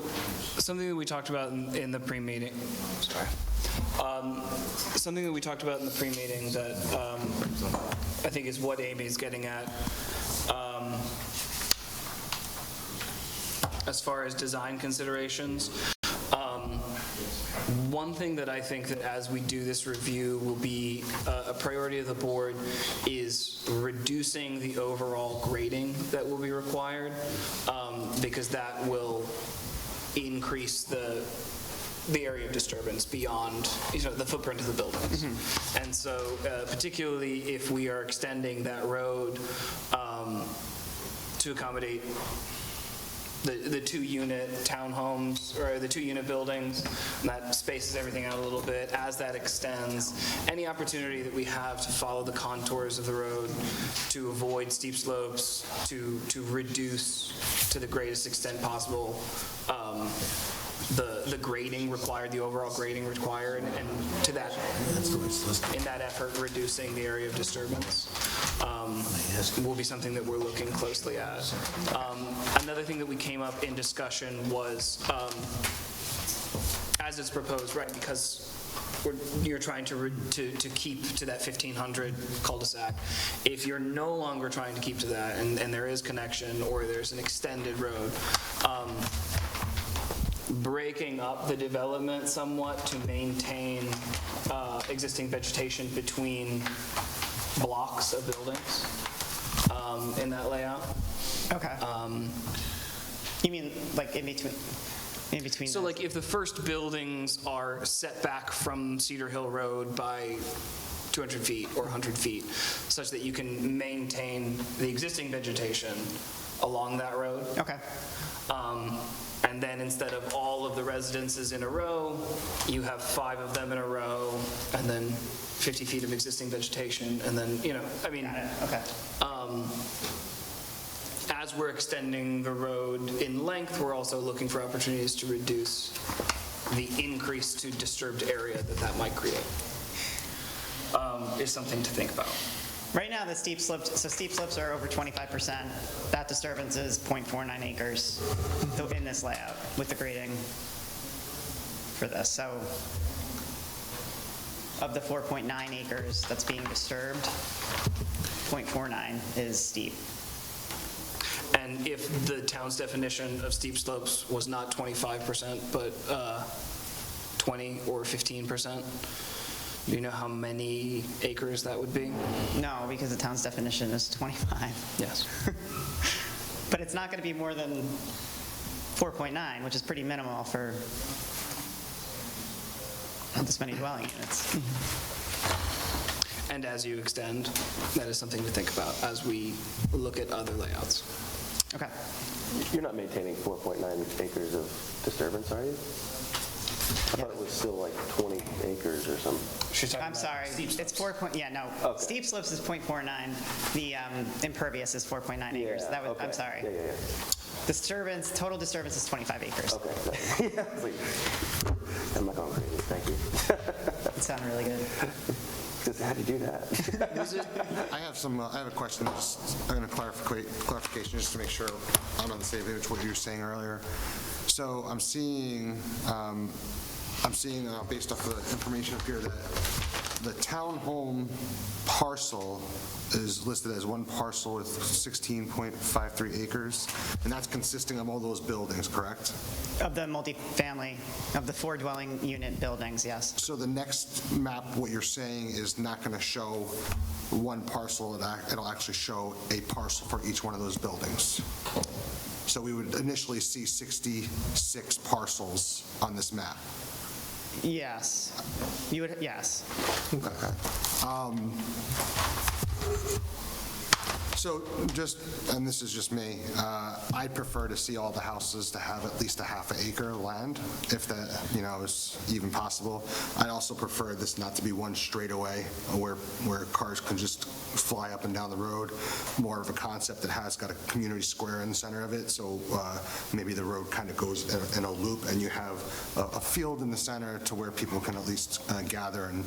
something that we talked about in the pre-meeting, something that we talked about in the pre-meeting that I think is what Amy's getting at, as far as design considerations. One thing that I think that as we do this review will be a priority of the board is reducing the overall grading that will be required, because that will increase the area of disturbance beyond the footprint of the buildings. And so particularly if we are extending that road to accommodate the two-unit townhomes, or the two-unit buildings, and that spaces everything out a little bit. As that extends, any opportunity that we have to follow the contours of the road, to avoid steep slopes, to reduce to the greatest extent possible the grading required, the overall grading required, and to that, in that effort, reducing the area of disturbance will be something that we're looking closely at. Another thing that we came up in discussion was, as it's proposed, right, because you're trying to keep to that 1,500 cul-de-sac. If you're no longer trying to keep to that, and there is connection, or there's an extended road, breaking up the development somewhat to maintain existing vegetation between blocks of buildings in that layout. Okay. You mean like in between? So like if the first buildings are set back from Cedar Hill Road by 200 feet or 100 feet, such that you can maintain the existing vegetation along that road. Okay. And then instead of all of the residences in a row, you have 5 of them in a row, and then 50 feet of existing vegetation, and then, I mean. Got it. Okay. As we're extending the road in length, we're also looking for opportunities to reduce the increase to disturbed area that might create. Is something to think about. Right now, the steep slopes are over 25%. That disturbance is 0.49 acres in this layout with the grading for this. So of the 4.9 acres that's being disturbed, 0.49 is steep. And if the town's definition of steep slopes was not 25%, but 20 or 15%, do you know how many acres that would be? No, because the town's definition is 25. Yes. But it's not going to be more than 4.9, which is pretty minimal for have this many dwelling units. And as you extend, that is something to think about as we look at other layouts. Okay. You're not maintaining 4.9 acres of disturbance, are you? I thought it was still like 20 acres or something. I'm sorry, it's 4 point, yeah, no. Okay. Steep slopes is 0.49, the impervious is 4.9 acres. Yeah, That was, okay. I'm sorry. Yeah. Disturbance, total disturbance is 25 acres. Okay. Yeah, I was like, I'm not going crazy, thank you. It sounded really good. How'd you do that? I have a question, just a clarification, just to make sure I'm on the same page with what you were saying earlier. So I'm seeing based off the information up here, that the townhome parcel is listed as one parcel with 16.53 acres, and that's consisting of all those buildings, correct? Of the multifamily, of the 4 dwelling unit buildings, yes. So the next map, what you're saying is not going to show one parcel, it'll actually show a parcel for each one of those buildings. So we would initially see 66 parcels on this map. Yes. You would, yes. Okay. So just, and this is just me, I'd prefer to see all the houses to have at least a half an acre of land, if that, is even possible. I'd also prefer this not to be one straightaway where cars can just fly up and down the road. More of a concept that has got a community square in the center of it, so maybe the road kind of goes in a loop, and you have a field in the center to where people can at least gather and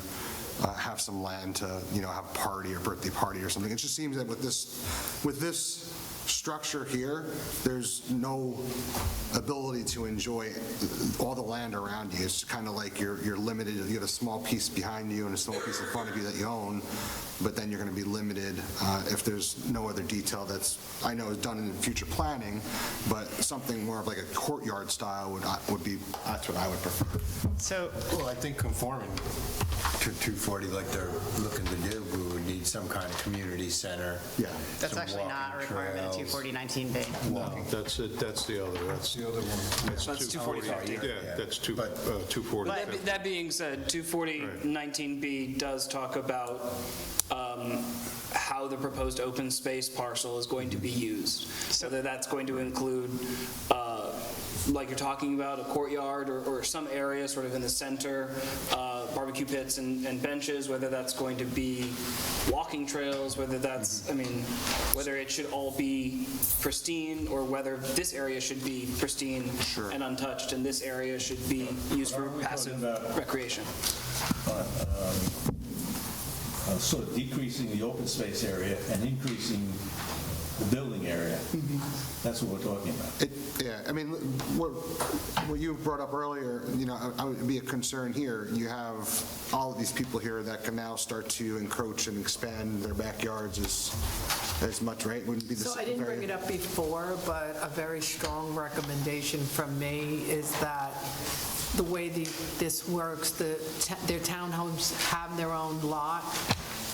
have some land to, have a party or birthday party or something. It just seems that with this structure here, there's no ability to enjoy all the land around you. It's kind of like you're limited. You have a small piece behind you and a small piece in front of you that you own, but then you're going to be limited if there's no other detail that's, I know, is done in future planning, but something more of like a courtyard style would be, that's what I would prefer. So, Well, I think conforming to 240 like they're looking to do, we would need some kind of community center. Yeah. that's some actually not a walking requirement in trails. 240-19B. No, that's it, that's the other one. That's 240. Yeah, that's 240. That being said, 240-19B does talk about how the proposed open space parcel is going to be used. Whether that's going to include, like you're talking about, a courtyard or some area sort of in the center, barbecue pits and benches, whether that's going to be walking trails, whether that's, whether it should all be pristine, or whether this area should be pristine and untouched, and this area should be used for passive recreation. Sort of decreasing the open space area and increasing the building area. That's what we're talking about. What you brought up earlier, I would be a concern here. You have all of these people here that can now start to encroach and expand their backyards as much, right? Wouldn't be the So I didn't bring it up before, but a very strong recommendation from me is that the way this works, their townhomes have their own lot,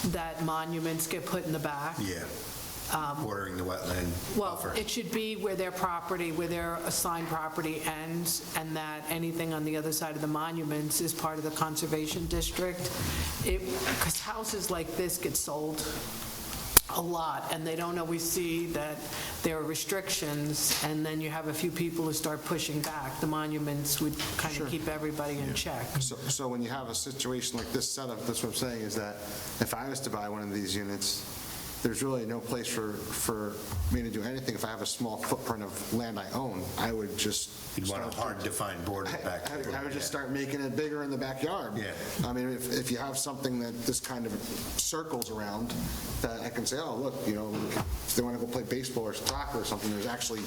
that monuments get put in the back. Yeah. Bordering the wetland buffer. Well, it should be where their assigned property ends, and that anything on the other side of the monuments is part of the conservation district. Because houses like this get sold a lot, and they don't always see that there are restrictions, and then you have a few people who start pushing back. The monuments would kind of keep everybody in check. So when you have a situation like this setup, that's what I'm saying, is that if I was to buy one of these units, there's really no place for me to do anything. If I have a small footprint of land I own, I would just You'd want a hard-defined border back there. I would just start making it bigger in the backyard. Yeah. If you have something that this kind of circles around, that I can say, oh, look, if they want to go play baseball or soccer or something, there's actually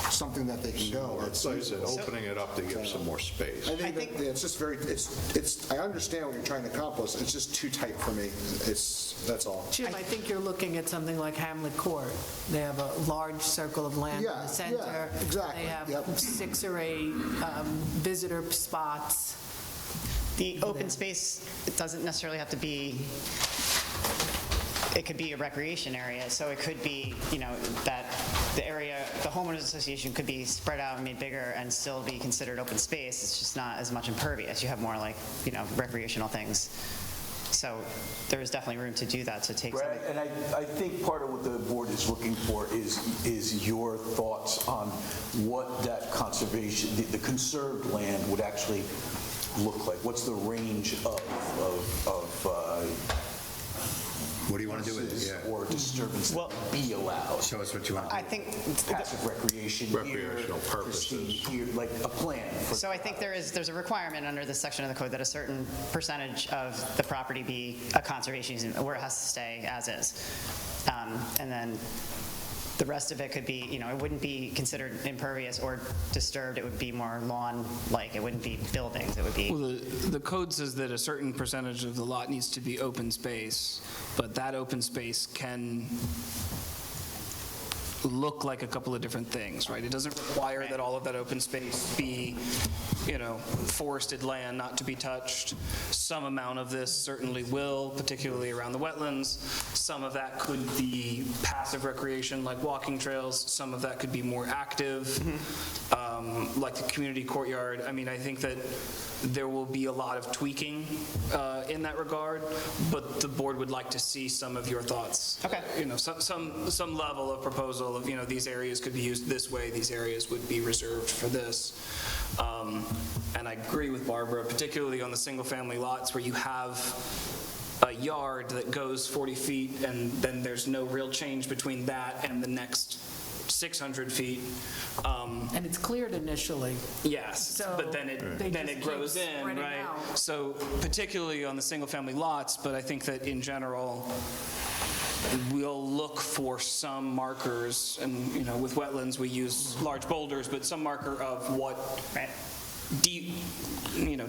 something that they can go. Like I said, opening it up to give some more space. I think that it's just I understand what you're trying to accomplish. It's just too tight for me. That's all. Jim, I think you're looking at something like Hamlet Court. They have a large circle of land in the center. Yeah, exactly. They have 6 or 8 visitor spots. The open space, it doesn't necessarily have to be, it could be a recreation area, so it could be, that the area, the homeowners association could be spread out and made bigger and still be considered open space. It's just not as much impervious. You have more like, recreational things. So there is definitely room to do that, to take some. Right, and I think part of what the board is looking for is your thoughts on what that conservation, the conserved land would actually look like. What's the range of What do you want to do with it? Yeah. or disturbance that would be allowed? Show us what you want to do. I think Passive recreation here, Recreational purposes. pristine here, like a plan. So I think there's a requirement under this section of the code that a certain percentage of the property be a conservation easement, where it has to stay as is. And then the rest of it could be, it wouldn't be considered impervious or disturbed. It would be more lawn-like. It wouldn't be buildings. It would be. Well, the code says that a certain percentage of the lot needs to be open space, but that open space can look like a couple of different things, right? It doesn't require that all of that open space be, forested land not to be touched. Some amount of this certainly will, particularly around the wetlands. Some of that could be passive recreation, like walking trails. Some of that could be more active, like the community courtyard. I mean, I think that there will be a lot of tweaking in that regard, but the board would like to see some of your thoughts. Okay. Some level of proposal of, these areas could be used this way, these areas would be reserved for this. And I agree with Barbara, particularly on the single-family lots where you have a yard that goes 40 feet and then there's no real change between that and the next 600 feet. And it's cleared initially. Yes, So but then they it just grows keep in, spreading right? out. So particularly on the single-family lots, but I think that in general, we'll look for some markers, and with wetlands, we use large boulders, but some marker of what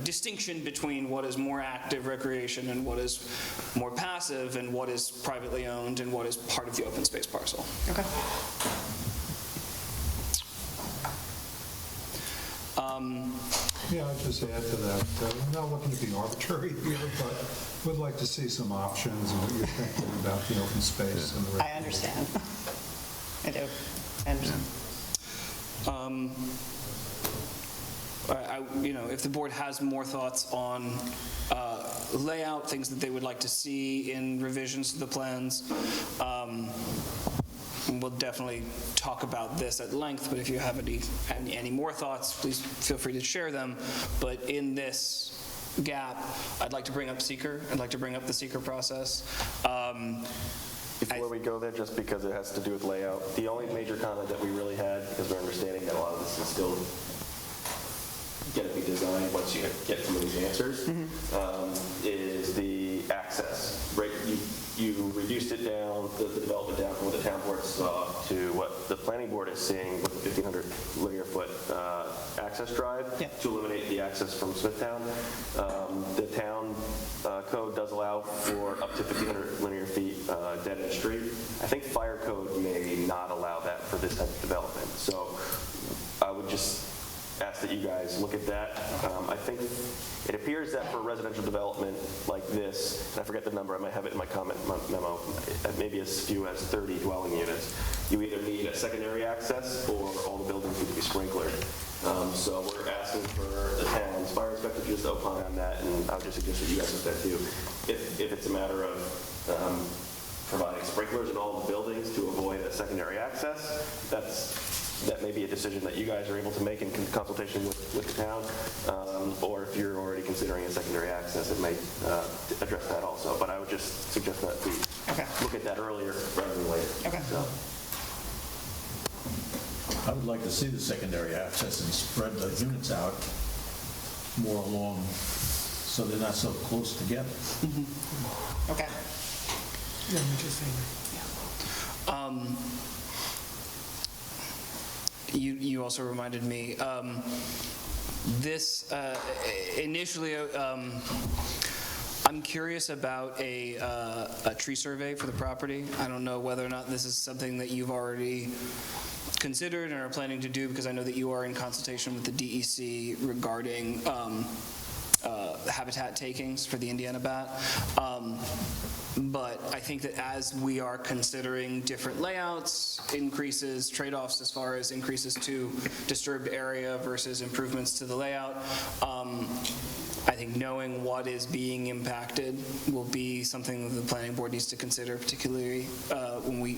distinction between what is more active recreation and what is more passive, and what is privately owned and what is part of the open space parcel. Okay. Yeah, I'd just add to that, I'm not looking to be arbitrary here, but would like to see some options and what you're thinking about the open space and the. I understand. I do. I understand. If the board has more thoughts on layout, things that they would like to see in revisions to the plans, we'll definitely talk about this at length, but if you have any more thoughts, please feel free to share them. But in this gap, I'd like to bring up seeker. I'd like to bring up the seeker process. Before we go there, just because it has to do with layout, the only major comment that we really had, because we're understanding that a lot of this is still going to be designed once you get some of these answers, is the access, right? You reduced it down, the development down from what the town board saw to what the planning board is seeing with the 1,500 linear foot access drive to eliminate the access from Smithtown. The town code does allow for up to 1,500 linear feet dead end street. I think fire code may not allow that for this type of development. So I would just ask that you guys look at that. I think it appears that for residential development like this, and I forget the number, I might have it in my comment memo, maybe as few as 30 dwelling units, you either need a secondary access or all the buildings need to be sprinklered. So we're asking for the town's fire inspector to just opine on that, and I would just suggest that you guys look at that too. If it's a matter of providing sprinklers in all the buildings to avoid a secondary access, that may be a decision that you guys are able to make in consultation with the town, or if you're already considering a secondary access, it may address that also. But I would just suggest that we look at that earlier rather than later. Okay. So. I would like to see the secondary access and spread the units out more along so they're not so close together. Okay. Yeah, I'm just saying. You also reminded me, this, initially, I'm curious about a tree survey for the property. I don't know whether or not this is something that you've already considered and are planning to do, because I know that you are in consultation with the DEC regarding having habitat takings for the Indiana bat. But I think that as we are considering different layouts, increases, trade-offs as far as increases to disturbed area versus improvements to the layout, I think knowing what is being impacted will be something that the planning board needs to consider, particularly when we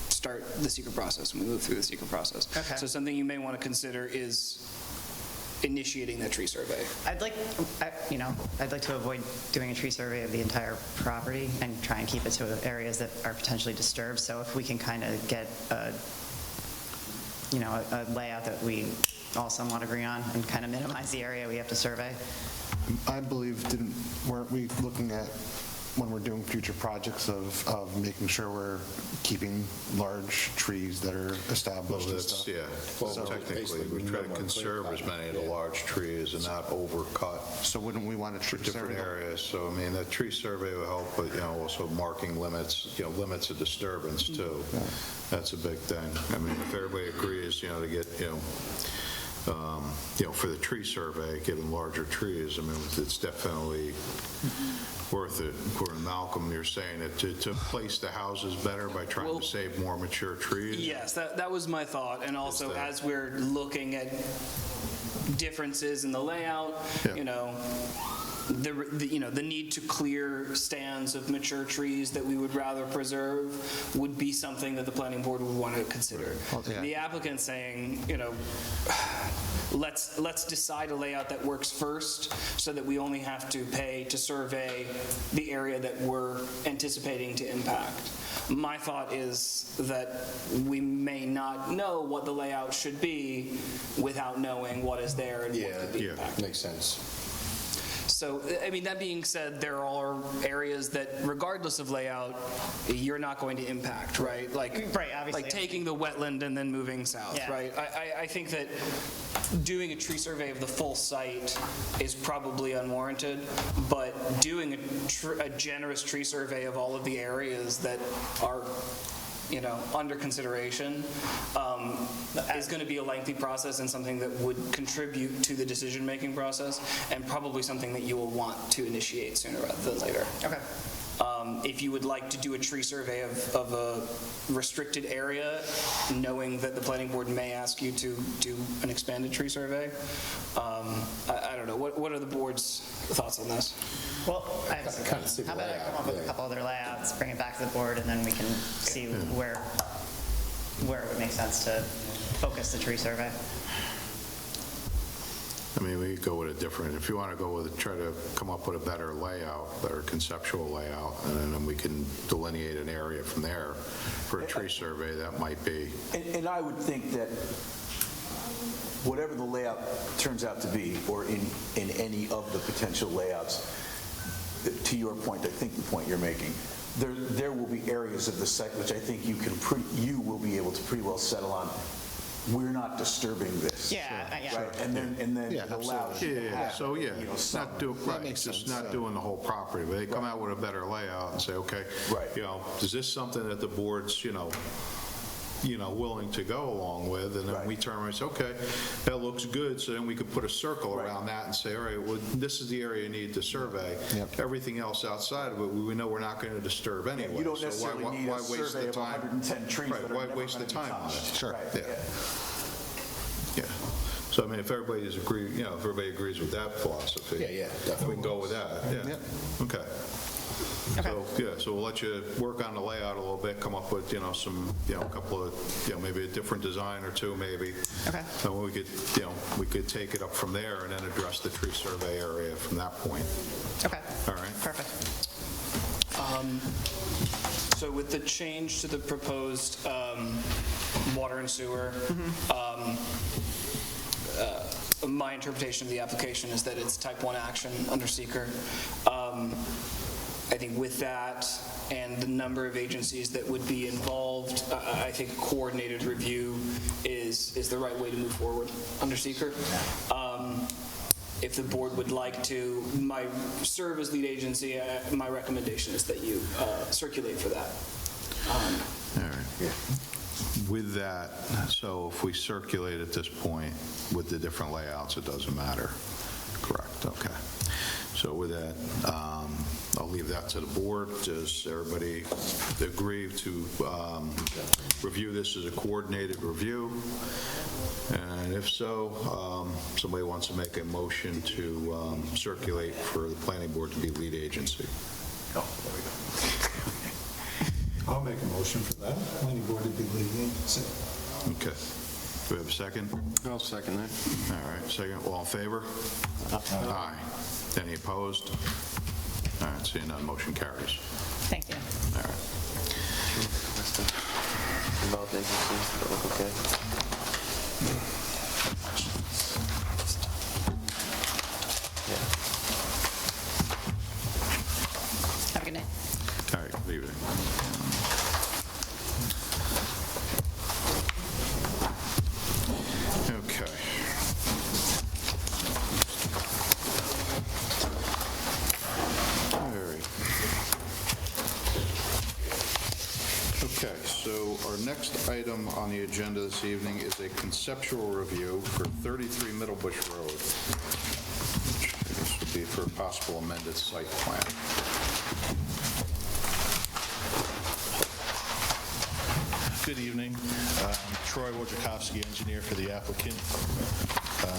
start the secret process, when we move through the secret process. Okay. So something you may want to consider is initiating that tree survey. I'd like to avoid doing a tree survey of the entire property and try and keep it to areas that are potentially disturbed. So if we can kind of get a layout that we all somewhat agree on and kind of minimize the area we have to survey. I believe, weren't we looking at, when we're doing future projects, of making sure we're keeping large trees that are established and stuff? Yeah, well, technically, we try to conserve as many of the large trees and not overcut. So wouldn't we want a tree different areas? So, I mean, that tree survey will help, but, also marking limits, limits of disturbance too. Yeah. That's a big thing. I mean, if everybody agrees, to get, for the tree survey, getting larger trees, I mean, it's definitely worth it. According to Malcolm, you're saying that to place the houses better by trying to save more mature trees? Yes, that was my thought. And also, as we're looking at differences in the layout, the need to clear stands of mature trees that we would rather preserve would be something that the planning board would want to consider. The applicant saying, let's decide a layout that works first so that we only have to pay to survey the area that we're anticipating to impact. My thought is that we may not know what the layout should be without knowing what is there and what could be impacted. Makes sense. So, I mean, that being said, there are areas that, regardless of layout, you're not going to impact, right? Obviously. Like taking the wetland and then moving south, right? I think that doing a tree survey of the full site is probably unwarranted, but doing a generous tree survey of all of the areas that are under consideration is going to be a lengthy process and something that would contribute to the decision-making process, and probably something that you will want to initiate sooner rather than later. Okay. If you would like to do a tree survey of a restricted area, knowing that the planning board may ask you to do an expanded tree survey, I don't know. What are the board's thoughts on this? Well, how about I come up with a couple other layouts, bring it back to the board, and then we can see where it would make sense to focus the tree survey. I mean, we could go with a different, if you want to go with, try to come up with a better layout, better conceptual layout, and then we can delineate an area from there for a tree survey, that might be. And I would think that whatever the layout turns out to be, or in any of the potential layouts, to your point, I think the point you're making, there will be areas of the site which I think you will be able to pretty well settle on. We're not disturbing this. Right? And then it allows you to have, not doing the whole property, but they come out with a better layout and say, okay, is this something that the board's, willing to go along with, and then we turn around and say, okay, that looks good, so then we could put a circle around that and say, all right, well, this is the area you need to survey. Everything else outside of it, we know we're not going to disturb anyway. You don't necessarily need a survey of 110 trees. Why waste the time on it? Sure. Yeah. So, I mean, if everybody agrees with that philosophy, definitely. we can go with that. Okay. So we'll let you work on the layout a little bit, come up with, some, a couple of, maybe a different design or two, maybe. Okay. And we could take it up from there and then address the tree survey area from that point. Okay. All right. Perfect. So with the change to the proposed water and sewer, my interpretation of the application is that it's type 1 action under seeker. I think with that and the number of agencies that would be involved, I think coordinated review is the right way to move forward under seeker. If the board would like to serve as lead agency, my recommendation is that you circulate for that. All right. With that, so if we circulate at this point with the different layouts, it doesn't matter. Correct. Okay. So with that, I'll leave that to the board. Does everybody agree to review this as a coordinated review? And if so, somebody wants to make a motion to circulate for the planning board to be lead agency. Oh, there we go. I'll make a motion for that. Planning board to be lead agency. Okay. Do we have a second? I'll second that. All right, second. All in favor? Aye. Any opposed? All right, seeing none, motion carries. Thank you. All right. About vacancies, that look okay? Have a good night. All right, good evening. Okay. All right. Okay, so our next item on the agenda this evening is a conceptual review for 33 Middle Bush Road, which I guess would be for a possible amended site plan. Good evening. Troy Wojciechowski, engineer for the applicant,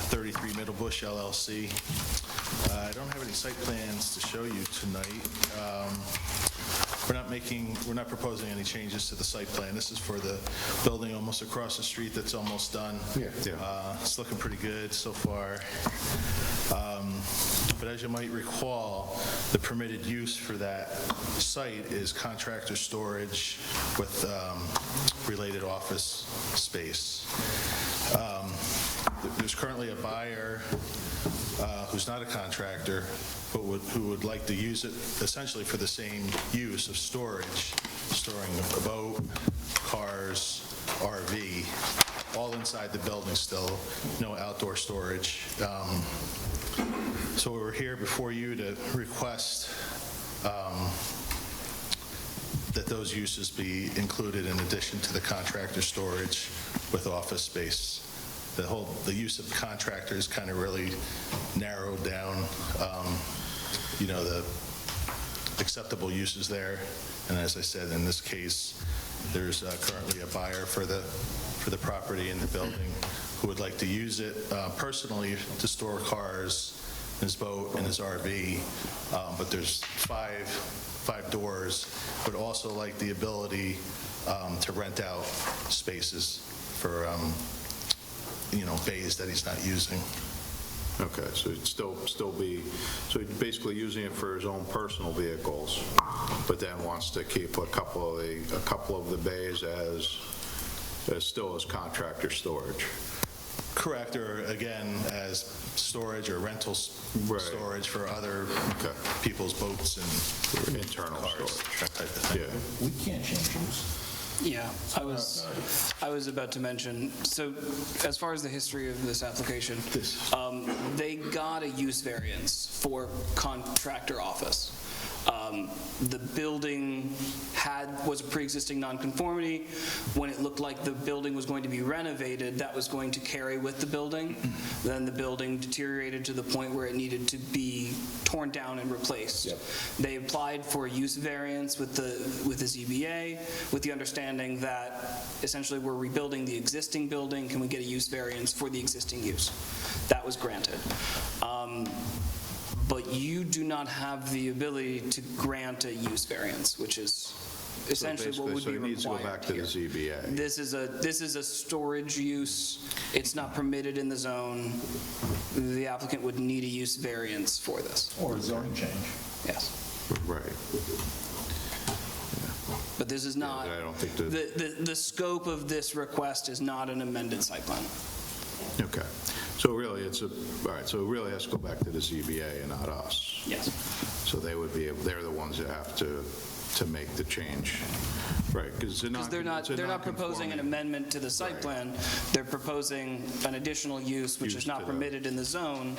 33 Middle Bush LLC. I don't have any site plans to show you tonight. We're not proposing any changes to the site plan. This is for the building almost across the street that's almost done. It's looking pretty good so far. But as you might recall, the permitted use for that site is contractor storage with related office space. There's currently a buyer who's not a contractor, but who would like to use it essentially for the same use of storage, storing a boat, cars, RV, all inside the building still, no outdoor storage. So we're here before you to request that those uses be included in addition to the contractor storage with office space. The use of contractor is kind of really narrowed down, the acceptable uses there. And as I said, in this case, there's currently a buyer for the property in the building who would like to use it personally to store cars, his boat, and his RV. But there's five doors, but also like the ability to rent out spaces for bays that he's not using. Okay, so it'd still be, so he's basically using it for his own personal vehicles, but then wants to keep a couple of the bays as still as contractor storage. Correct, or again, as storage or rental storage for other people's boats and internal cars, storage. that type of thing. Yeah. We can't change use. Yeah, I was about to mention, so as far as the history of this application, they got a use variance for contractor office. The building was a pre-existing nonconformity. When it looked like the building was going to be renovated, that was going to carry with the building. Then the building deteriorated to the point where it needed to be torn down and replaced. Yep. They applied for a use variance with the ZBA with the understanding that essentially we're rebuilding the existing building. Can we get a use variance for the existing use? That was granted. But you do not have the ability to grant a use variance, which is essentially what would be required. So it needs to go back to the ZBA. This is a storage use. It's not permitted in the zone. The applicant would need a use variance for this. Or a zoning change. Yes. Right. But this is not, I don't think the scope of this request is not an amended site plan. Okay. So really, all right, so it really has to go back to the ZBA and not us. Yes. So they're the ones that have to make the change, right? Because they're not proposing an amendment to the site plan. They're proposing an additional use which is not permitted in the zone,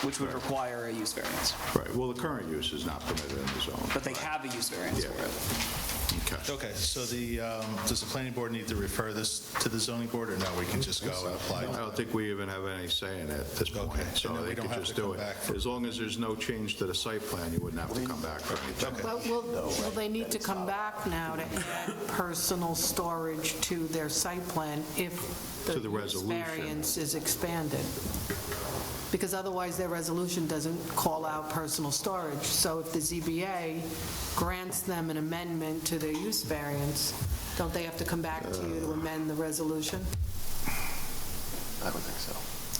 which would require a use variance. Right. Well, the current use is not permitted in the zone. But they have a use variance for it. Okay, so does the planning board need to refer this to the zoning board, or no, we can just go and apply? I don't think we even have any say in it at this point, Okay, so and then we they don't could have just to do come it. back for- As long as there's no change to the site plan, you wouldn't have to come back for anything. Well, will they need to come back now to add personal storage to their site plan if To the the use resolution. variance is expanded? Because otherwise, their resolution doesn't call out personal storage. So if the ZBA grants them an amendment to their use variance, don't they have to come back to you to amend the resolution? I would think so.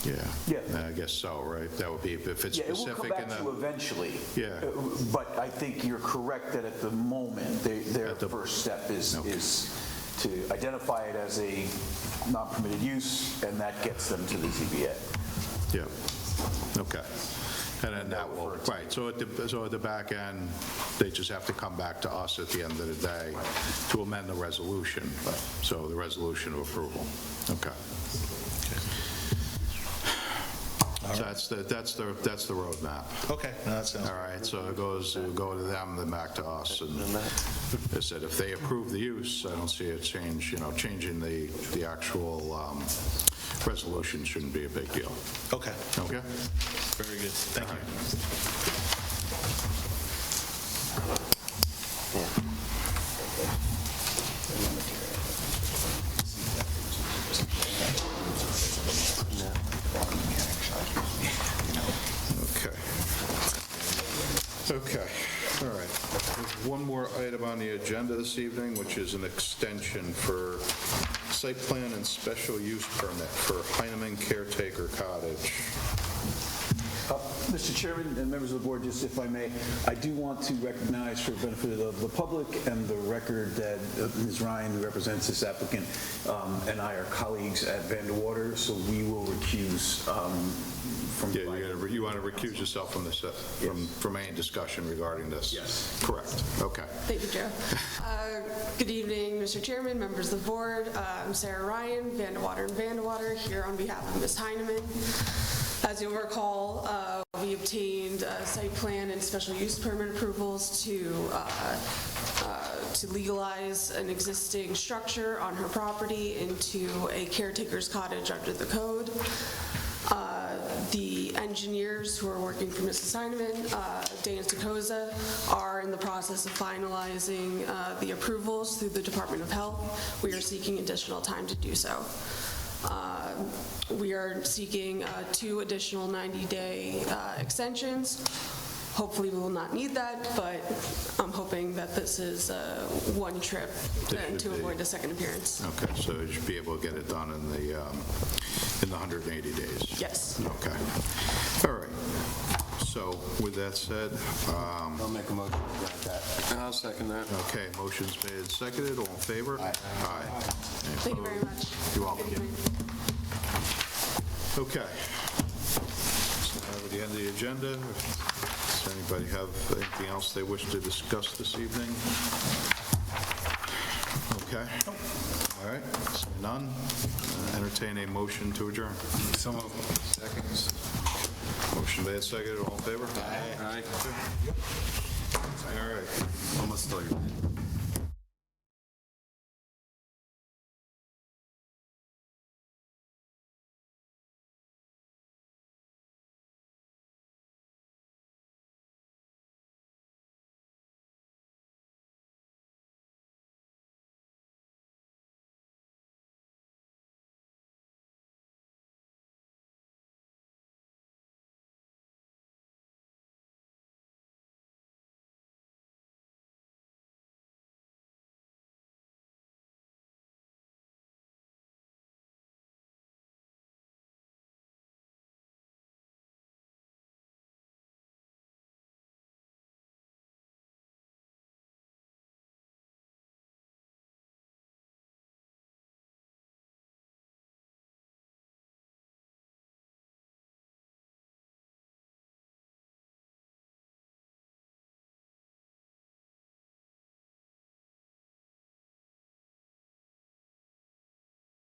Yeah. I guess so, right? That would be if it's Yeah, it will come specific in back to you the... eventually. Yeah. But I think you're correct that at the moment, their first step is to identify it as a non-permitted use, and that gets them to the ZBA. Yeah, okay. And then that will, right, so at the back end, they just have to come back to us at the end of the day to amend the resolution. So the resolution of approval. Okay. So that's the roadmap. Okay, no, that sounds... All right, so it'll go to them, then back to us. And I said, if they approve the use, I don't see it changing the actual resolution shouldn't be a big deal. Okay. Okay? Very good, thank you. Okay, all right. There's one more item on the agenda this evening, which is an extension for site plan and special use permit for Heineman Caretaker Cottage. Mr. Chairman and members of the board, just if I may, I do want to recognize for the benefit of the public and the record that Ms. Ryan, who represents this applicant, and I are colleagues at Vanderwater, so we will recuse from... Yeah, you want to recuse yourself from this, from any discussion regarding this? Yes. Correct, okay. Thank you, Joe. Good evening, Mr. Chairman, members of the board. I'm Sarah Ryan, Vanderwater and Vanderwater, here on behalf of Ms. Heineman. As you'll recall, we obtained site plan and special use permit approvals to legalize an existing structure on her property into a caretaker's cottage under the code. The engineers who are working for Mrs. Heineman, Dana Tacosa, are in the process of finalizing the approvals through the Department of Health. We are seeking additional time to do so. We are seeking 2 additional 90-day extensions. Hopefully we will not need that, but I'm hoping that this is one trip to avoid a second appearance. Okay, so you should be able to get it done in the 180 days? Yes. Okay. All right. So with that said... I'll make a motion to grant that. I'll second that. Okay, motion's made and seconded. All in favor? Aye. Thank you very much. You're welcome. Okay. So now at the end of the agenda, does anybody have anything else they wish to discuss this evening? Okay. All right. So none. Entertain a motion to adjourn. Some of them. Seconds. Motion made and seconded. All in favor? Aye. All right. Almost thought you were.